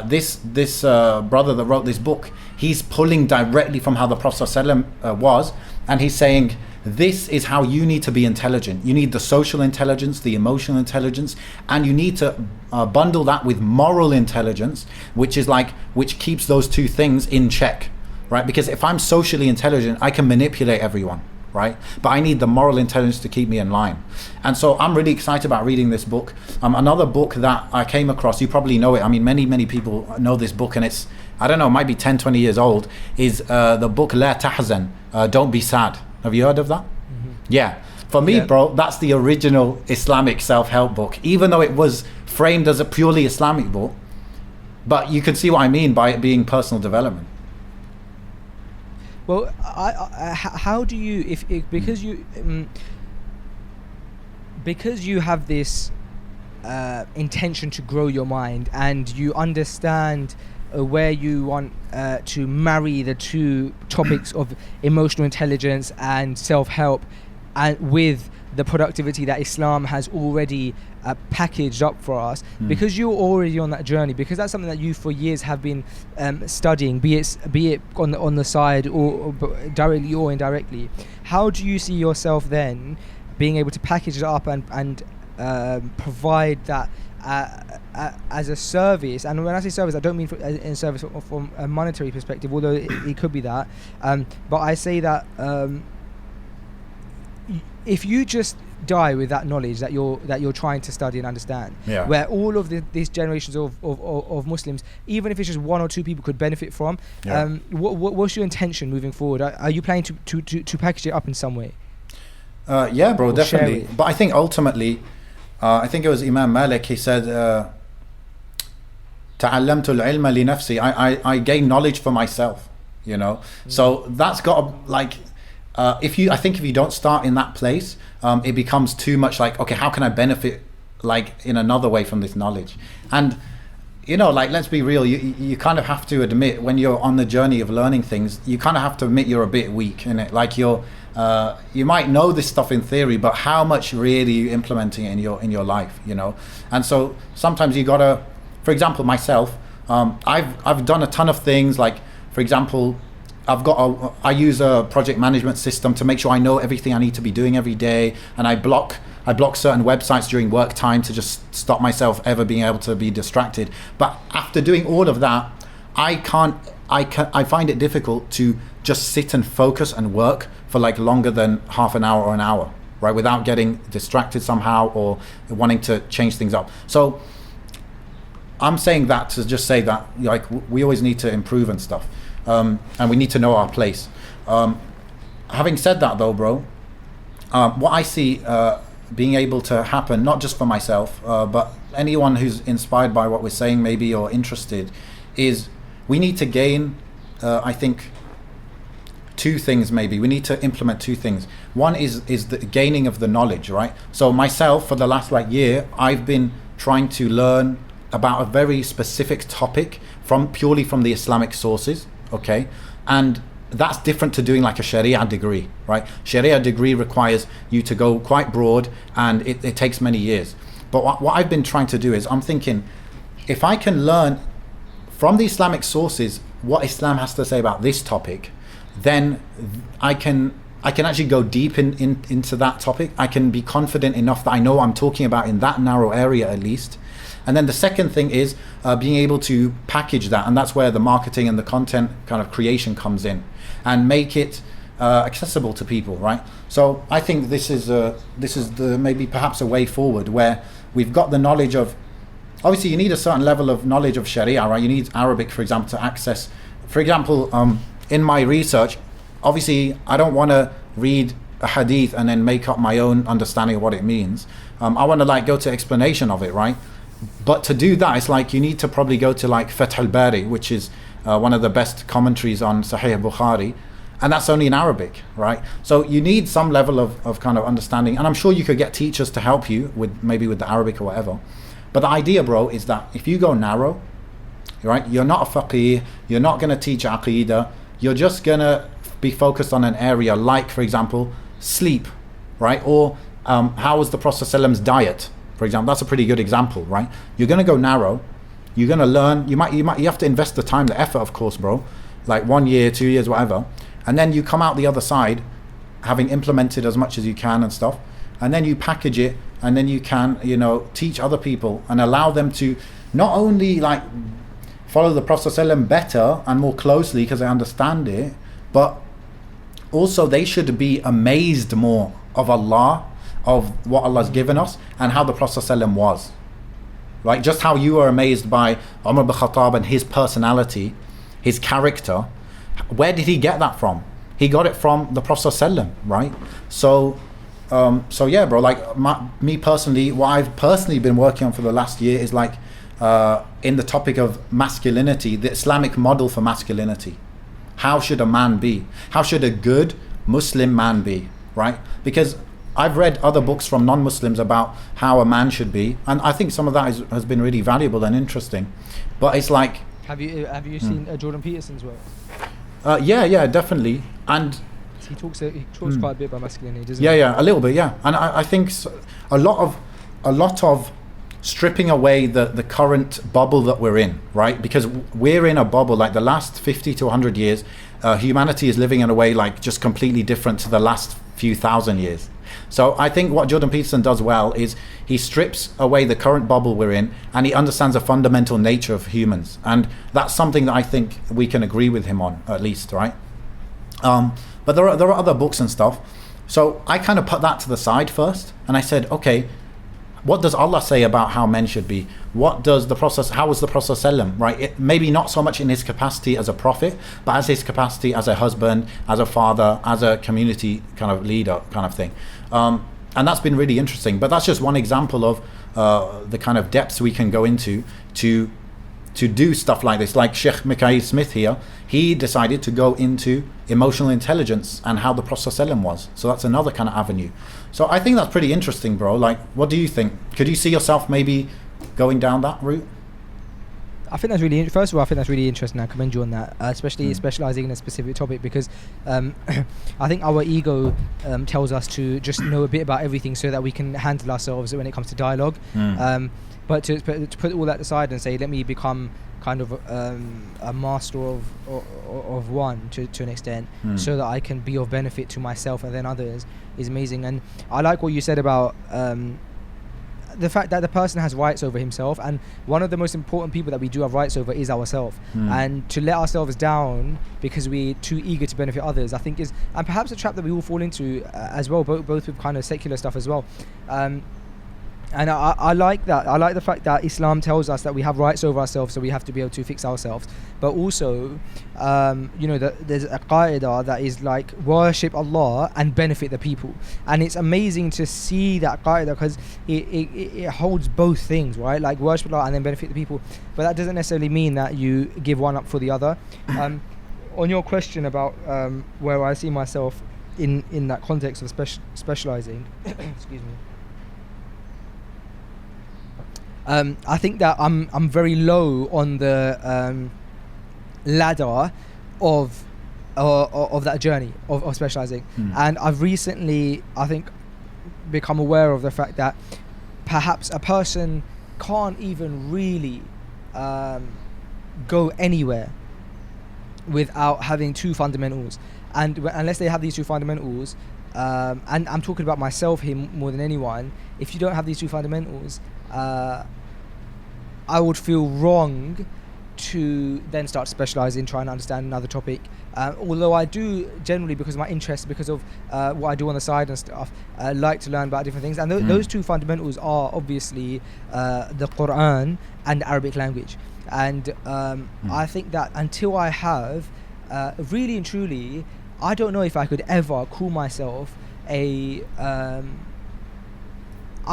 This brother that wrote this book, he's pulling directly from how the Prophet ﷺ was, and he's saying, this is how you need to be intelligent. You need the social intelligence, the emotional intelligence, and you need to bundle that with moral intelligence, which keeps those two things in check, right? Because if I'm socially intelligent, I can manipulate everyone, right? But I need the moral intelligence to keep me in line. And so I'm really excited about reading this book. Another book that I came across, you probably know it, I mean, many people know this book, and it's, I don't know, it might be 10, 20 years old, is the book La Tahzan, Don't Be Sad. Have you heard of that? Mm-hmm. Yeah. For me, bro, that's the original Islamic self-help book, even though it was framed as a purely Islamic book. But you can see what I mean by it being personal development. Well, how do you, because you have this intention to grow your mind, and you understand where you want to marry the two topics of emotional intelligence and self-help, and with the productivity that Islam has already packaged up for us, because you're already on that journey, because that's something that you for years have been studying, be it on the side or directly or indirectly. How do you see yourself then being able to package it up and provide that as a service? And when I say service, I don't mean in service from a monetary perspective, although it could be that, but I say that if you just die with that knowledge that you're trying to study and understand, where all of these generations of Muslims, even if it's just one or two people, could benefit from, what's your intention moving forward? Are you planning to package it up in some way? Yeah, bro, definitely. But I think ultimately, I think it was Imam Malik, he said, تَعَلَّمْتُ الْعِلْمَ لِنَفْسِي, I gain knowledge for myself, you know. So that's got to, like, if you don't start in that place, it becomes too much like, okay, how can I benefit like in another way from this knowledge? And you know, like, let's be real, you kind of have to admit, when you're on the journey of learning things, you kind of have to admit you're a bit weak in it. Like you might know this stuff in theory, but how much really are you implementing it in your life, you know? And so sometimes you gotta, for example, myself, I've done a ton of things, like, for example, I use a project management system to make sure I know everything I need to be doing every day, and I block certain websites during work time to just stop myself ever being able to be distracted. But after doing all of that, I find it difficult to just sit and focus and work for like longer than half an hour or an hour, right, without getting distracted somehow or wanting to change things up. So I'm saying that to just say that, like, we always need to improve and stuff. And we need to know our place. Having said that though, bro, what I see being able to happen, not just for myself, but anyone who's inspired by what we're saying maybe, or interested, is we need to gain, I think, two things maybe. We need to implement two things. One is the gaining of the knowledge, right? So myself, for the last year, I've been trying to learn about a very specific topic purely from the Islamic sources. Okay, and that's different to doing like a Sharia degree, right? Sharia degree requires you to go quite broad, and it takes many years. But what I've been trying to do is, I'm thinking, if I can learn from the Islamic sources what Islam has to say about this topic, then I can I can actually go deep into that topic. I can be confident enough that I know what I'm talking about in that narrow area at least. And then the second thing is being able to package that, and that's where the marketing and the content kind of creation comes in, and make it accessible to people, right? So I think this is the maybe perhaps a way forward, where we've got the knowledge of, obviously you need a certain level of knowledge of Sharia, right? You need Arabic, for example, to access. For example, in my research, obviously I don't want to read a hadith and then make up my own understanding of what it means. I want to like go to explanation of it, right? But to do that, it's like you need to probably go to like Fath al-Bari, which is one of the best commentaries on Sahih Bukhari, and that's only in Arabic, right? So you need some level of kind of understanding, and I'm sure you could get teachers to help you with maybe with the Arabic or whatever. But the idea, bro, is that if you go narrow, right, you're not a faqih, you're not going to teach aqeedah, you're just going to be focused on an area like, for example, sleep, right? Or how was the Prophet ﷺ's diet, for example? That's a pretty good example, right? You're going to go narrow, you're going to learn, you have to invest the time, the effort, of course, bro, like 1 year, 2 years, whatever, and then you come out the other side having implemented as much as you can and stuff, and then you package it, and then you can, you know, teach other people and allow them to not only like follow the Prophet ﷺ better and more closely because they understand it, but also they should be amazed more of Allah, of what Allah's given us, and how the Prophet ﷺ was, right? Just how you are amazed by Umar ibn Khattab and his personality, his character. Where did he get that from? He got it from the Prophet ﷺ, right? So yeah, bro, like me personally, what I've personally been working on for the last year is like in the topic of masculinity, the Islamic model for masculinity. How should a man be? How should a good Muslim man be, right? Because I've read other books from non-Muslims about how a man should be, and I think some of that has been really valuable and interesting. But it's like, have you seen Jordan Peterson's work? Yeah, definitely. And he talks quite a bit about masculinity, doesn't he? Yeah, a little bit, yeah. And I think a lot of stripping away the current bubble that we're in, right? Because we're in a bubble, like the last 50 to 100 years, humanity is living in a way like just completely different to the last few thousand years. So I think what Jordan Peterson does well is he strips away the current bubble we're in, and he understands the fundamental nature of humans. And that's something that I think we can agree with him on, at least, right? But there are other books and stuff. So I kind of put that to the side first, and I said, okay, what does Allah say about how men should be? How was the Prophet ﷺ, right? Maybe not so much in his capacity as a prophet, but as his capacity as a husband, as a father, as a community kind of leader kind of thing. And that's been really interesting. But that's just one example of the kind of depths we can go into to do stuff like this. Like Sheikh Mikhail Smith here, he decided to go into emotional intelligence and how the Prophet ﷺ was. So that's another kind of avenue. So I think that's pretty interesting, bro. Like, what do you think? Could you see yourself maybe going down that route? I think that's really, first of all, I think that's really interesting. I commend you on that, especially specializing in a specific topic, because I think our ego tells us to just know a bit about everything so that we can handle ourselves when it comes to dialogue. But to put all that aside and say, let me become kind of a master of one to an extent, so that I can be of benefit to myself and then others, is amazing. And I like what you said about the fact that the person has rights over himself, and one of the most important people that we do have rights over is ourselves. And to let ourselves down because we're too eager to benefit others, I think is, and perhaps a trap that we all fall into as well, both with kind of secular stuff as well. And I like that. I like the fact that Islam tells us that we have rights over ourselves, so we have to be able to fix ourselves. But also, that there's a qaida that is like worship Allah and benefit the people. And it's amazing to see that qaida because it holds both things, right? Like worship Allah and then benefit the people. But that doesn't necessarily mean that you give one up for the other. On your question about where I see myself in that context of specializing, excuse me. I think that I'm very low on the ladder of that journey of specializing, and I've recently, I think, become aware of the fact that perhaps a person can't even really go anywhere without having two fundamentals, and unless they have these two fundamentals, and I'm talking about myself here more than anyone, if you don't have these two fundamentals, I would feel wrong to then start specializing, trying to understand another topic. Although I do generally, because of my interest, because of what I do on the side and stuff, like to learn about different things. And those two fundamentals are obviously the Quran and the Arabic language. And I think that until I have, really and truly, I don't know if I could ever call myself I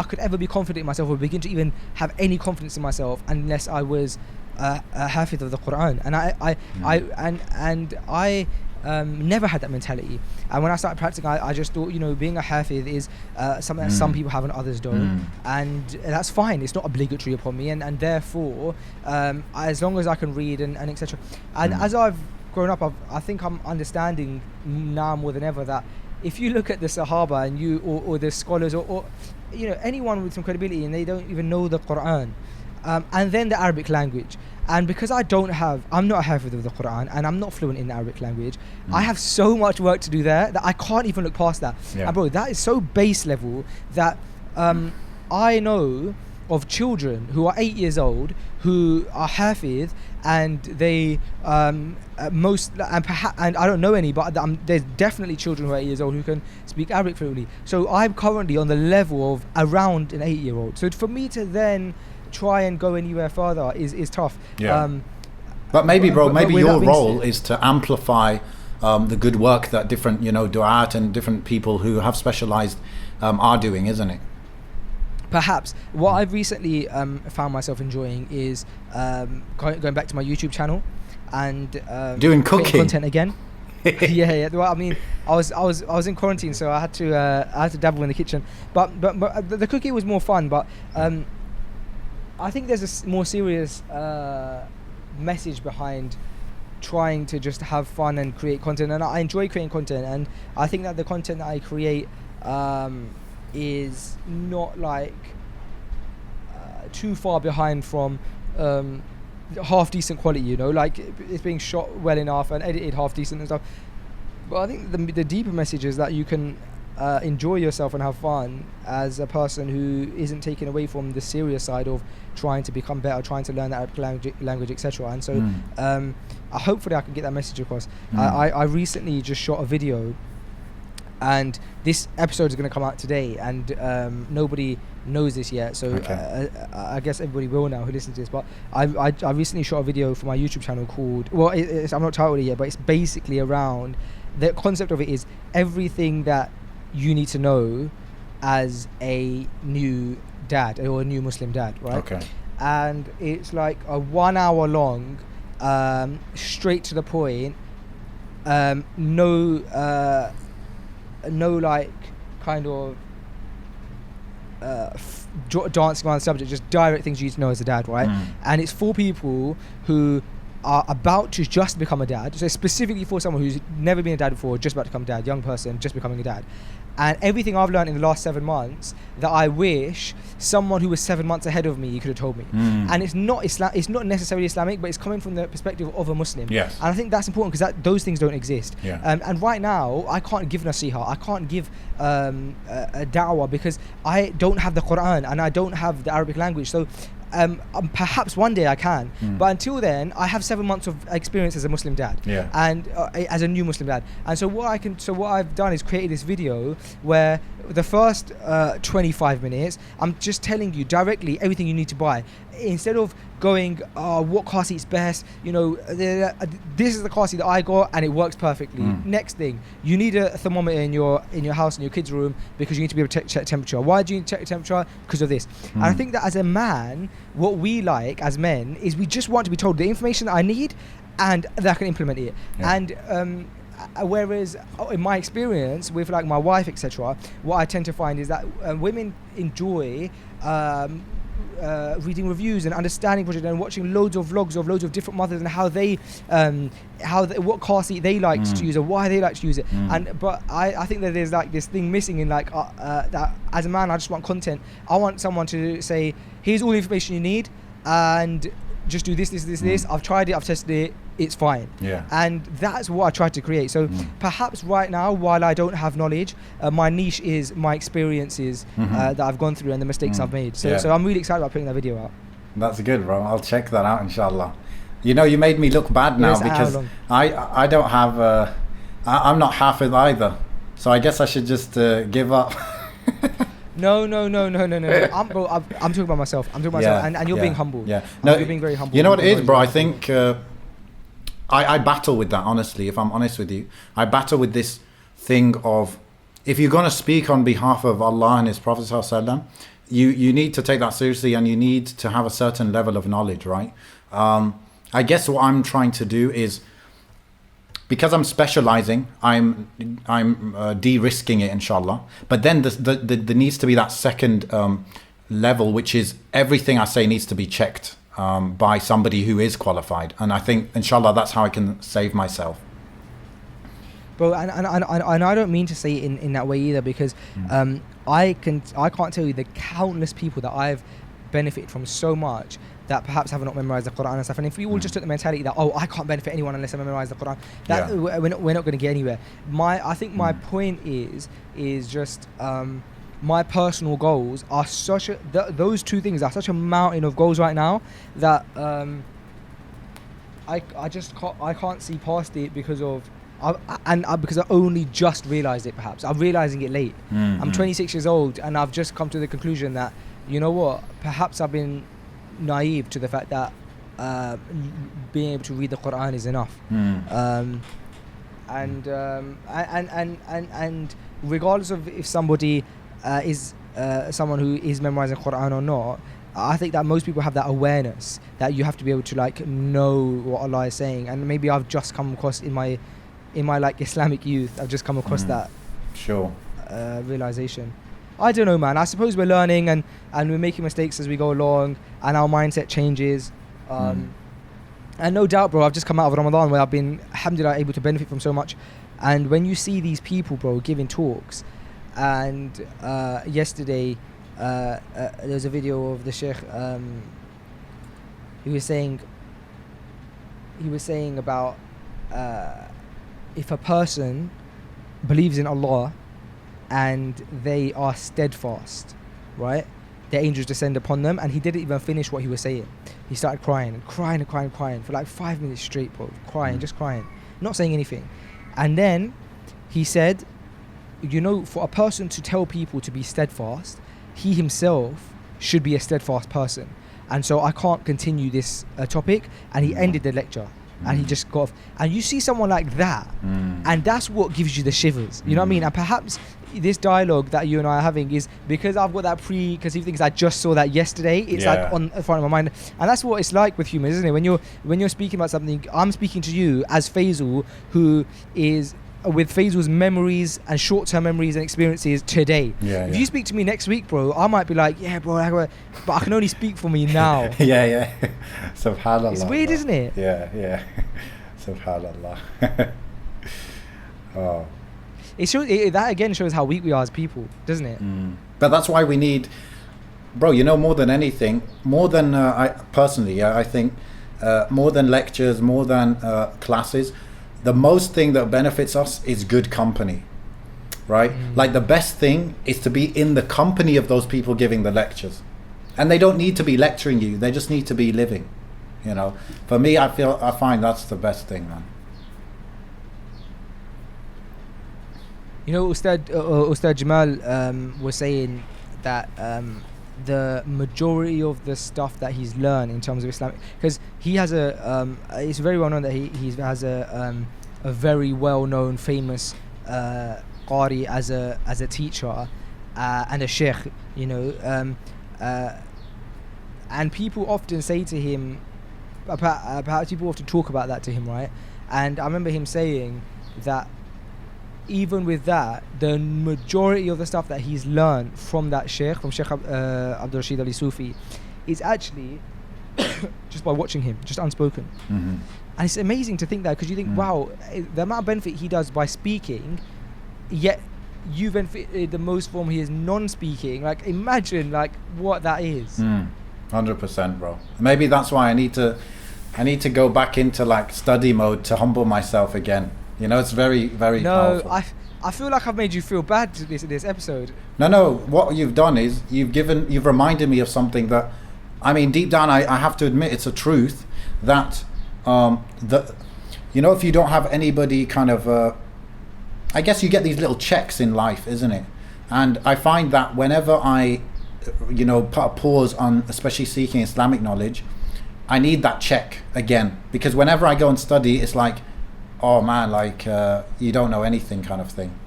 could ever be confident in myself or begin to even have any confidence in myself unless I was a hafiz of the Quran. And I never had that mentality. And when I started practicing, I just thought, being a hafiz is something that some people have and others don't. And that's fine. It's not obligatory upon me. And therefore, as long as I can read and etc. And as I've grown up, I think I'm understanding now more than ever that if you look at the Sahaba and or the scholars or anyone with some credibility, and they don't even know the Quran, and then the Arabic language, and because I'm not a hafiz of the Quran and I'm not fluent in the Arabic language, I have so much work to do there that I can't even look past that. And bro, that is so base level that I know of children who are 8 years old who are hafiz, and they and I don't know any, but there's definitely children who are 8 years old who can speak Arabic fluently. So I'm currently on the level of around an 8-year-old. So for me to then try and go anywhere further is tough. But maybe your role is to amplify the good work that different du'at and different people who have specialized are doing, isn't it? Perhaps. What I've recently found myself enjoying is going back to my YouTube channel and doing cooking content again. yeah. Well, I mean, I was in quarantine, so I had to dabble in the kitchen. But the cooking was more fun. But I think there's a more serious message behind trying to just have fun and create content. And I enjoy creating content, and I think that the content that I create is not like too far behind from half decent quality, like it's being shot well enough and edited half decent and stuff. But I think the deeper message is that you can enjoy yourself and have fun as a person who isn't taken away from the serious side of trying to become better, trying to learn the Arabic language, etc. And so hopefully I can get that message across. I recently just shot a video, and this episode is going to come out today, and nobody knows this yet, so I guess everybody will now who listens to this. But I recently shot a video for my YouTube channel called, I'm not titled it yet, but it's basically around, the concept of it is everything that you need to know as a new dad or a new Muslim dad, right? Okay. And it's like a 1 hour long, straight to the point, no like kind of dancing around the subject, just direct things you need to know as a dad, right? And it's for people who are about to just become a dad, so specifically for someone who's never been a dad before, just about to become a dad, young person just becoming a dad. And everything I've learned in the last 7 months that I wish someone who was 7 months ahead of me could have told me. And it's not it's not necessarily Islamic, but it's coming from the perspective of a Muslim. Yes. And I think that's important because those things don't exist. Yeah. And right now, I can't give nasiha. I can't give a da'wah because I don't have the Quran and I don't have the Arabic language. So perhaps one day I can, but until then I have 7 months of experience as a Muslim dad, and as a new Muslim dad. And so what I've done is created this video where the first 25 minutes I'm just telling you directly everything you need to buy, instead of going what car seat's best, this is the car seat that I got and it works perfectly. Next thing, you need a thermometer in your house, in your kids' room, because you need to be able to check temperature. Why do you need to check temperature? Because of this. And I think that as a man, what we like as men is we just want to be told the information that I need and that I can implement it. And whereas in my experience with like my wife, etc., what I tend to find is that women enjoy reading reviews and understanding project and watching loads of vlogs of loads of different mothers and how they what car seat they like to use or why they like to use it. But I think that there's like this thing missing in like that as a man I just want content. I want someone to say, here's all the information you need and just do this. I've tried it, I've tested it, it's fine. Yeah. And that's what I try to create. So perhaps right now, while I don't have knowledge, my niche is my experiences that I've gone through and the mistakes I've made. So so I'm really excited about putting that video out. That's good, bro. I'll check that out, inshallah. You know, you made me look bad now because I don't have I'm not Hafiz either, so I guess I should just give up. No. I'm talking about myself. I'm talking about myself, and you're being humble. Yeah. No, you're being very humble. You know what it is, bro? I think I battle with that, honestly. If I'm honest with you, I battle with this thing of, if you're gonna speak on behalf of Allah and His Prophet ﷺ, you need to take that seriously, and you need to have a certain level of knowledge, right? I guess what I'm trying to do is, because I'm specializing, I'm de-risking it, inshallah. But then there needs to be that second level, which is everything I say needs to be checked by somebody who is qualified. And I think, inshallah, that's how I can save myself. Bro, and I don't mean to say it in that way either, because I can't tell you the countless people that I've benefited from so much that perhaps have not memorized the Quran and stuff. And if we all just took the mentality that, oh, I can't benefit anyone unless I memorize the Quran, that we're not going to get anywhere. I think my point is just my personal goals are such a those two things are such a mountain of goals right now that I can't see past it because of because I only just realized it. Perhaps I'm realizing it late. I'm 26 years old and I've just come to the conclusion that, you know what, perhaps I've been naive to the fact that being able to read the Quran is enough. And regardless of if somebody is someone who is memorizing Quran or not, I think that most people have that awareness that you have to be able to like know what Allah is saying. And maybe I've just come across in my like Islamic youth, I've just come across that realization. I don't know, man. I suppose we're learning and we're making mistakes as we go along, and our mindset changes. And no doubt, bro, I've just come out of Ramadan where I've been, alhamdulillah, able to benefit from so much. And when you see these people, bro, giving talks, and yesterday there was a video of the Sheikh. He was saying about if a person believes in Allah and they are steadfast, right, the angels descend upon them. And he didn't even finish what he was saying. He started crying for like 5 minutes straight, bro, just crying, not saying anything. And then he said, you know, for a person to tell people to be steadfast, he himself should be a steadfast person. And so I can't continue this topic. And he ended the lecture. And he just got off. And you see someone like that, and that's what gives you the shivers. You know what I mean? And perhaps this dialogue that you and I are having is because I've got that preconceived thing, because I just saw that yesterday. It's like on the front of my mind. And that's what it's like with humans, isn't it? When you're speaking about something, I'm speaking to you as Faisal, who is with Faisal's memories and short-term memories and experiences today. If you speak to me next week, bro, I might be like, yeah, bro, but I can only speak for me now. Subhanallah. It's weird, isn't it? Yeah. Subhanallah. It shows that again shows how weak we are as people, doesn't it? But that's why we need, bro, you know, more than anything, more than I personally, I think more than lectures, more than classes, the most thing that benefits us is good company, right? Like the best thing is to be in the company of those people giving the lectures. And they don't need to be lecturing you, they just need to be living, you know. For me, I find that's the best thing, man. You know, Ustad Jamal was saying that the majority of the stuff that he's learned in terms of Islamic, because he has it's very well known that he has a very well known famous qari as a teacher and a sheikh, you know, and people often say to him, perhaps people often talk about that to him, right? And I remember him saying that even with that, the majority of the stuff that he's learned from that sheikh, from Sheikh Abdul Rashid Ali Sufi, is actually just by watching him, just unspoken. And it's amazing to think that, because you think, wow, the amount of benefit he does by speaking, yet you benefit the most from his non-speaking. Like, imagine like what that is. 100%, bro. Maybe that's why I need to I need to go back into like study mode to humble myself again. You know, it's very, very powerful. I feel like I've made you feel bad this episode. No. What you've done is you've reminded me of something that, I mean, deep down, I have to admit it's a truth that you know, if you don't have anybody kind of, I guess you get these little checks in life, isn't it? And I find that whenever I, you know, put a pause on, especially seeking Islamic knowledge, I need that check again, because whenever I go and study, it's like, oh man, like you don't know anything kind of thing.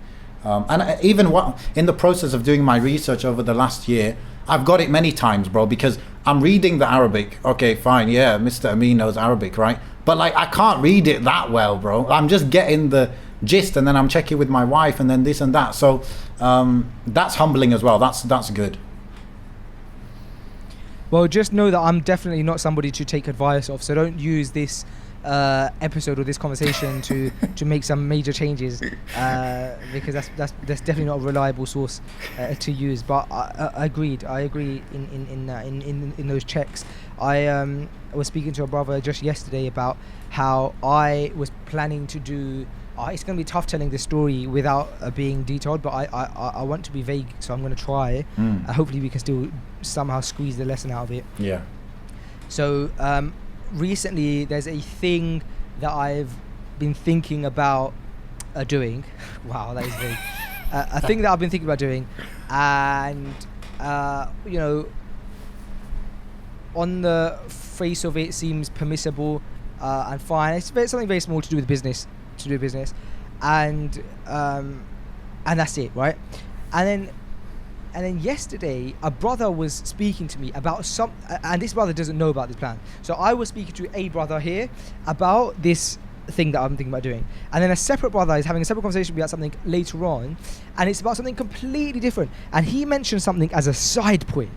And even in the process of doing my research over the last year, I've got it many times, bro, because I'm reading the Arabic. Okay, fine, yeah, Mr. Ameen knows Arabic, right? But like, I can't read it that well, bro. I'm just getting the gist, and then I'm checking with my wife, and then this and that. So that's humbling as well. That's good. Well, just know that I'm definitely not somebody to take advice of, so don't use this episode or this conversation to make some major changes, because that's definitely not a reliable source to use. But I agree in those checks. I was speaking to a brother just yesterday about how I was planning to do. It's going to be tough telling this story without being detailed, but I want to be vague, so I'm going to try. Hopefully we can still somehow squeeze the lesson out of it. Yeah. So recently there's a thing that I've been thinking about doing. Wow, that is vague. A thing that I've been thinking about doing, and you know, on the face of it seems permissible and fine. It's something very small to do with business. And that's it, right? And then yesterday a brother was speaking to me about and this brother doesn't know about this plan. So I was speaking to a brother here about this thing that I'm thinking about doing, and then a separate brother is having a separate conversation about something later on, and it's about something completely different, and he mentioned something as a side point.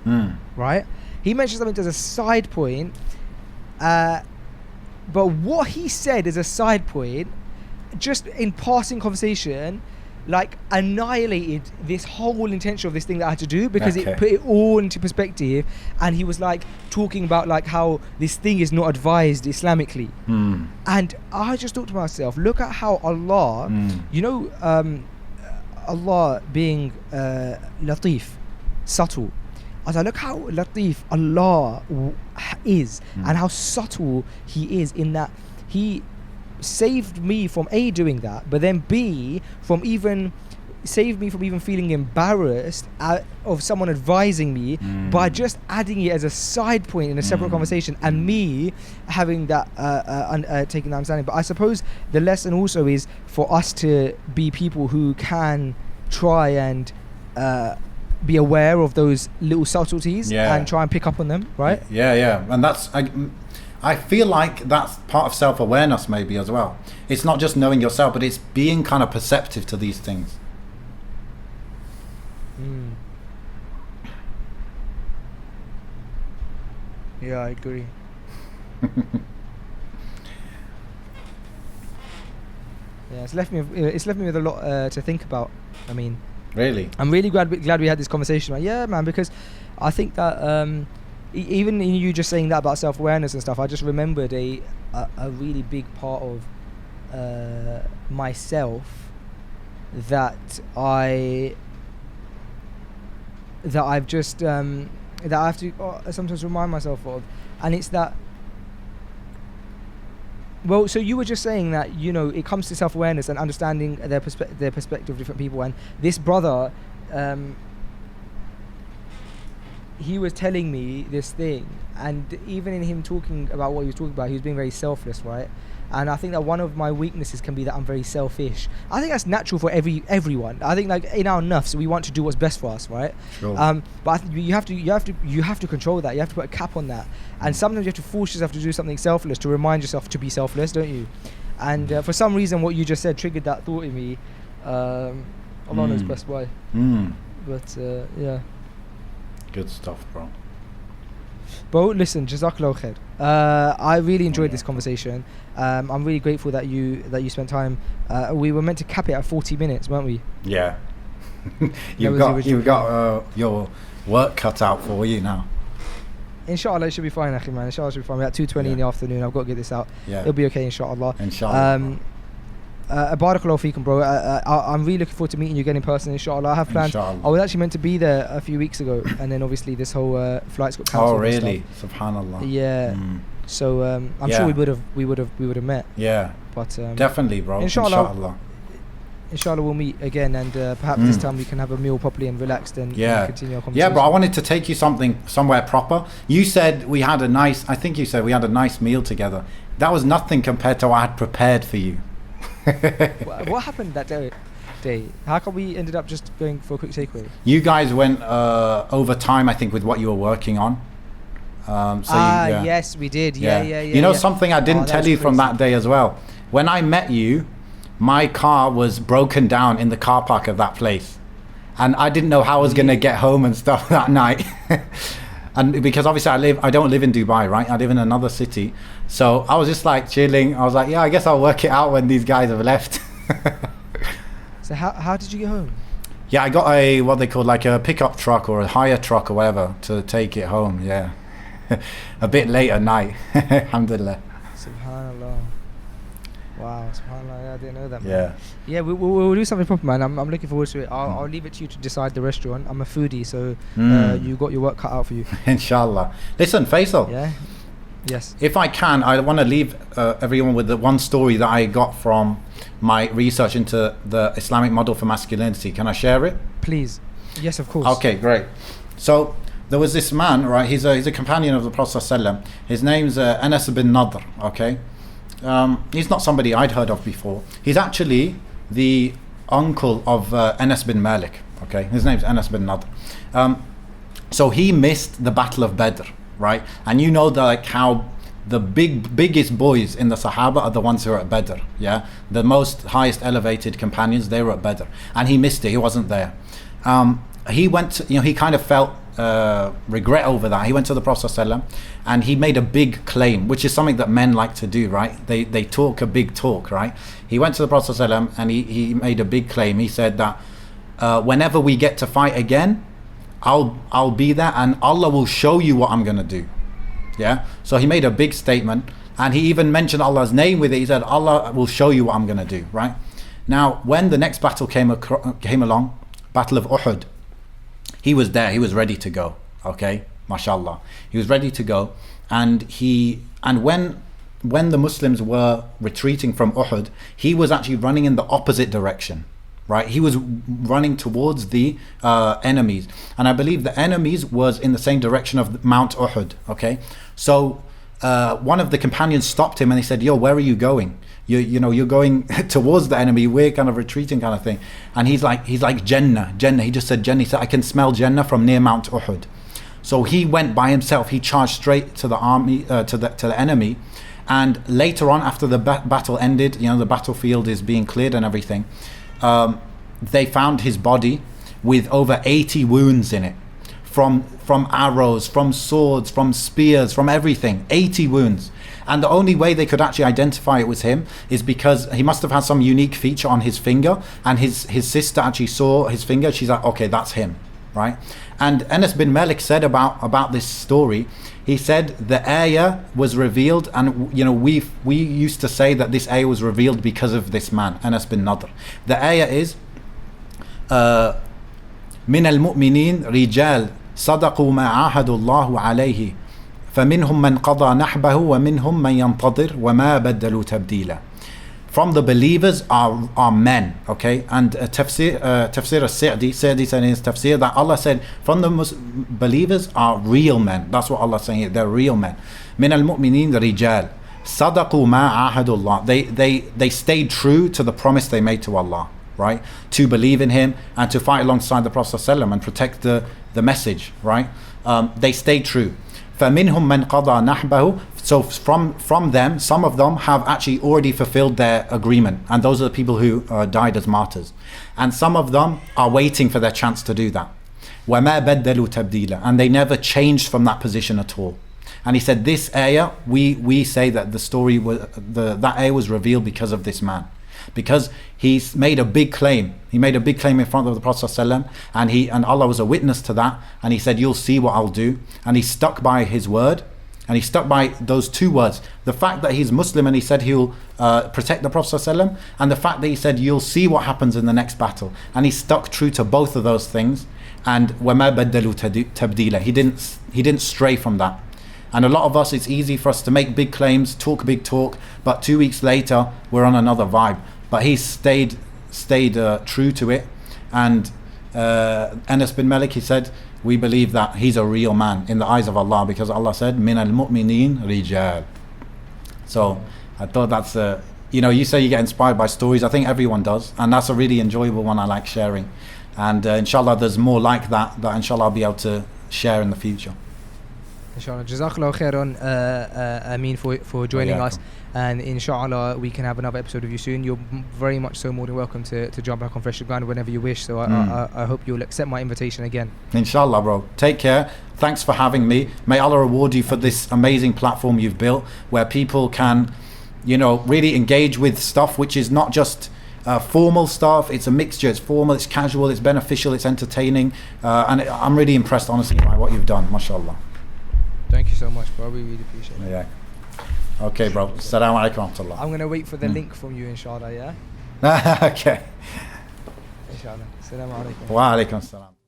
Right? He mentioned something as a side point, but what he said as a side point, just in passing conversation, like annihilated this whole intention of this thing that I had to do, because it put it all into perspective. And he was like talking about like how this thing is not advised Islamically. And I just thought to myself, look at how Allah, you know, Allah being latif, subtle. I was like, look how latif Allah is, and how subtle He is, in that He saved me from A, doing that, but then B, saved me from even feeling embarrassed of someone advising me by just adding it as a side point in a separate conversation, and me having that taking that understanding. But I suppose the lesson also is for us to be people who can try and be aware of those little subtleties and try and pick up on them, right? Yeah. And that's, I feel like that's part of self-awareness maybe as well. It's not just knowing yourself, but it's being kind of perceptive to these things. Yeah, I agree. Yeah, it's left me with a lot to think about. I mean, really, I'm really glad we had this conversation. Like, yeah, man, because I think that even in you just saying that about self-awareness and stuff, I just remembered a really big part of myself that I have to sometimes remind myself of, and it's that. Well, so you were just saying that, you know, it comes to self-awareness and understanding their perspective of different people, and this brother, he was telling me this thing, and even in him talking about what he was talking about, he was being very selfless, right? And I think that one of my weaknesses can be that I'm very selfish. I think that's natural for everyone. I think, like, in our nafs, we want to do what's best for us, right? Sure. But I think you have to control that. You have to put a cap on that. And sometimes you have to force yourself to do something selfless to remind yourself to be selfless, don't you? And for some reason, what you just said triggered that thought in me. Allah knows best why. But yeah. Good stuff, bro. Bro, listen, Jazakallah khair. I really enjoyed this conversation. I'm really grateful that you spent time. We were meant to cap it at 40 minutes, weren't we? Yeah. you've got your work cut out for you now. Inshallah, it should be fine, akhi, man. Inshallah, it should be fine. We're at 2:20 in the afternoon. I've got to get this out. Yeah. It'll be okay, inshallah. Inshallah. Barakallahu feekum, bro. I'm really looking forward to meeting you again in person, inshallah. I have plans. Inshallah. I was actually meant to be there a few weeks ago, and then obviously this whole flights got cancelled. Oh, really? Subhanallah. Yeah. So I'm sure we would have met. Yeah. But definitely, bro. Inshallah. Inshallah, we'll meet again, and perhaps this time we can have a meal properly and relaxed and continue our conversation. Yeah, bro. I wanted to take you somewhere proper. You said we had a nice. I think you said we had a nice meal together. That was nothing compared to what I had prepared for you. What happened that day? How come we ended up just going for a quick takeaway? You guys went over time, I think, with what you were working on. Yes, we did. Yeah. You know something I didn't tell you from that day as well. When I met you, my car was broken down in the car park of that place, and I didn't know how I was gonna get home and stuff that night. And because obviously I don't live in Dubai, right? I live in another city. So I was just like chilling. I was like, yeah, I guess I'll work it out when these guys have left. So how did you get home? Yeah, I got what they call like a pickup truck or a hire truck or whatever to take it home. Yeah. A bit late at night. Alhamdulillah. Subhanallah. Wow, subhanallah. Yeah, I didn't know that, man. Yeah. Yeah, we'll do something proper, man. I'm looking forward to it. I'll leave it to you to decide the restaurant. I'm a foodie, so you got your work cut out for you. Inshallah. Listen, Faisal. Yeah. Yes. If I can, I want to leave everyone with the one story that I got from my research into the Islamic model for masculinity. Can I share it? Please. Yes, of course. Okay, great. So there was this man, right? He's a companion of the Prophet ﷺ. His name's Anas bin Nadr. Okay. He's not somebody I'd heard of before. He's actually the uncle of Anas bin Malik. Okay, his name's Anas bin Nadr. So he missed the Battle of Badr, right? And you know like how the biggest boys in the Sahaba are the ones who are at Badr. Yeah, the most highest elevated companions, they were at Badr, and he missed it. He wasn't there. He went. He kind of felt regret over that. He went to the Prophet ﷺ and he made a big claim, which is something that men like to do, right? They talk a big talk, right? He went to the Prophet ﷺ and he made a big claim. He said that whenever we get to fight again, I'll be there and Allah will show you what I'm gonna do. Yeah. So he made a big statement and he even mentioned Allah's name with it. He said, Allah will show you what I'm gonna do, right? Now when the next battle came along, Battle of Uhud, he was there, he was ready to go. Okay, mashallah, he was ready to go. And when the Muslims were retreating from Uhud, he was actually running in the opposite direction, right? He was running towards the enemies, and I believe the enemies was in the same direction of Mount Uhud. Okay, so one of the companions stopped him and he said, yo, where are you going? You're going towards the enemy, we're kind of retreating, kind of thing. And he's like Jannah. He just said Jannah. He said, I can smell Jannah from near Mount Uhud. So he went by himself. He charged straight to the army, to the enemy. And later on, after the battle ended, the battlefield is being cleared and everything, they found his body with over 80 wounds in it, from arrows, from swords, from spears, from everything. 80 wounds. And the only way they could actually identify it was him is because he must have had some unique feature on his finger, and his sister actually saw his finger. She's like, okay, that's him, right? And Anas bin Malik said about this story, he said the ayah was revealed, and we used to say that this ayah was revealed because of this man, Anas bin Nadr. The ayah is من المؤمنين رجال صدقوا ما عاهدوا الله عليه فمنهم من قضى نحبه ومنهم من ينتظر وما بدلوا تبديلا. From the believers are men, okay? And Tafsir al-Sa'di said in his tafsir that Allah said from the believers are real men. That's what Allah is saying here, they're real men. من المؤمنين رجال صدقوا ما عاهدوا الله. They stayed true to the promise they made to Allah, right? To believe in him and to fight alongside the Prophet ﷺ and protect the message, right? They stayed true. فَمِنْهُمْ مَنْ قَضَى نَحْبَهُ. So from them, some of them have actually already fulfilled their agreement, and those are the people who died as martyrs. And some of them are waiting for their chance to do that. وَمَا بَدَّلُوا تَبْدِيلًا. And they never changed from that position at all. And he said this ayah, we say that the story was that ayah was revealed because of this man. because he's made a big claim. He made a big claim in front of the Prophet ﷺ, and Allah was a witness to that, and he said, you'll see what I'll do. And he stuck by his word, and he stuck by those two words. The fact that he's Muslim and he said he'll protect the Prophet ﷺ, and the fact that he said you'll see what happens in the next battle. And he stuck true to both of those things. And وَمَا بَدَّلُوا تَبْدِيلًا. He didn't stray from that. And a lot of us, it's easy for us to make big claims, talk big talk, but 2 weeks later we're on another vibe. But he stayed true to it. And Anas bin Malik, he said, we believe that he's a real man in the eyes of Allah, because Allah said, مِنَ الْمُؤْمِنِينَ رِجَالٌ. So I thought that's you say you get inspired by stories. I think everyone does, and that's a really enjoyable one I like sharing. And inshallah there's more like that inshallah I'll be able to share in the future. Inshallah. Jazakallah khairan, Ameen, for joining us. And inshallah we can have another episode of you soon. You're very much so more than welcome to jump back on Freshly Grounded whenever you wish. So I hope you'll accept my invitation again. Inshallah, bro. Take care. Thanks for having me. May Allah reward you for this amazing platform you've built, where people can, really engage with stuff which is not just formal stuff. It's a mixture. It's formal, it's casual, it's beneficial, it's entertaining, and I'm really impressed, honestly, by what you've done. MashaAllah. Thank you so much, bro. We really appreciate it. Yeah. Okay, bro. Assalamu alaikum wa rahmatullah. I'm gonna wait for the link from you, inshallah. Yeah. Okay. Inshallah. Assalamu alaikum. Wa alaikum assalam.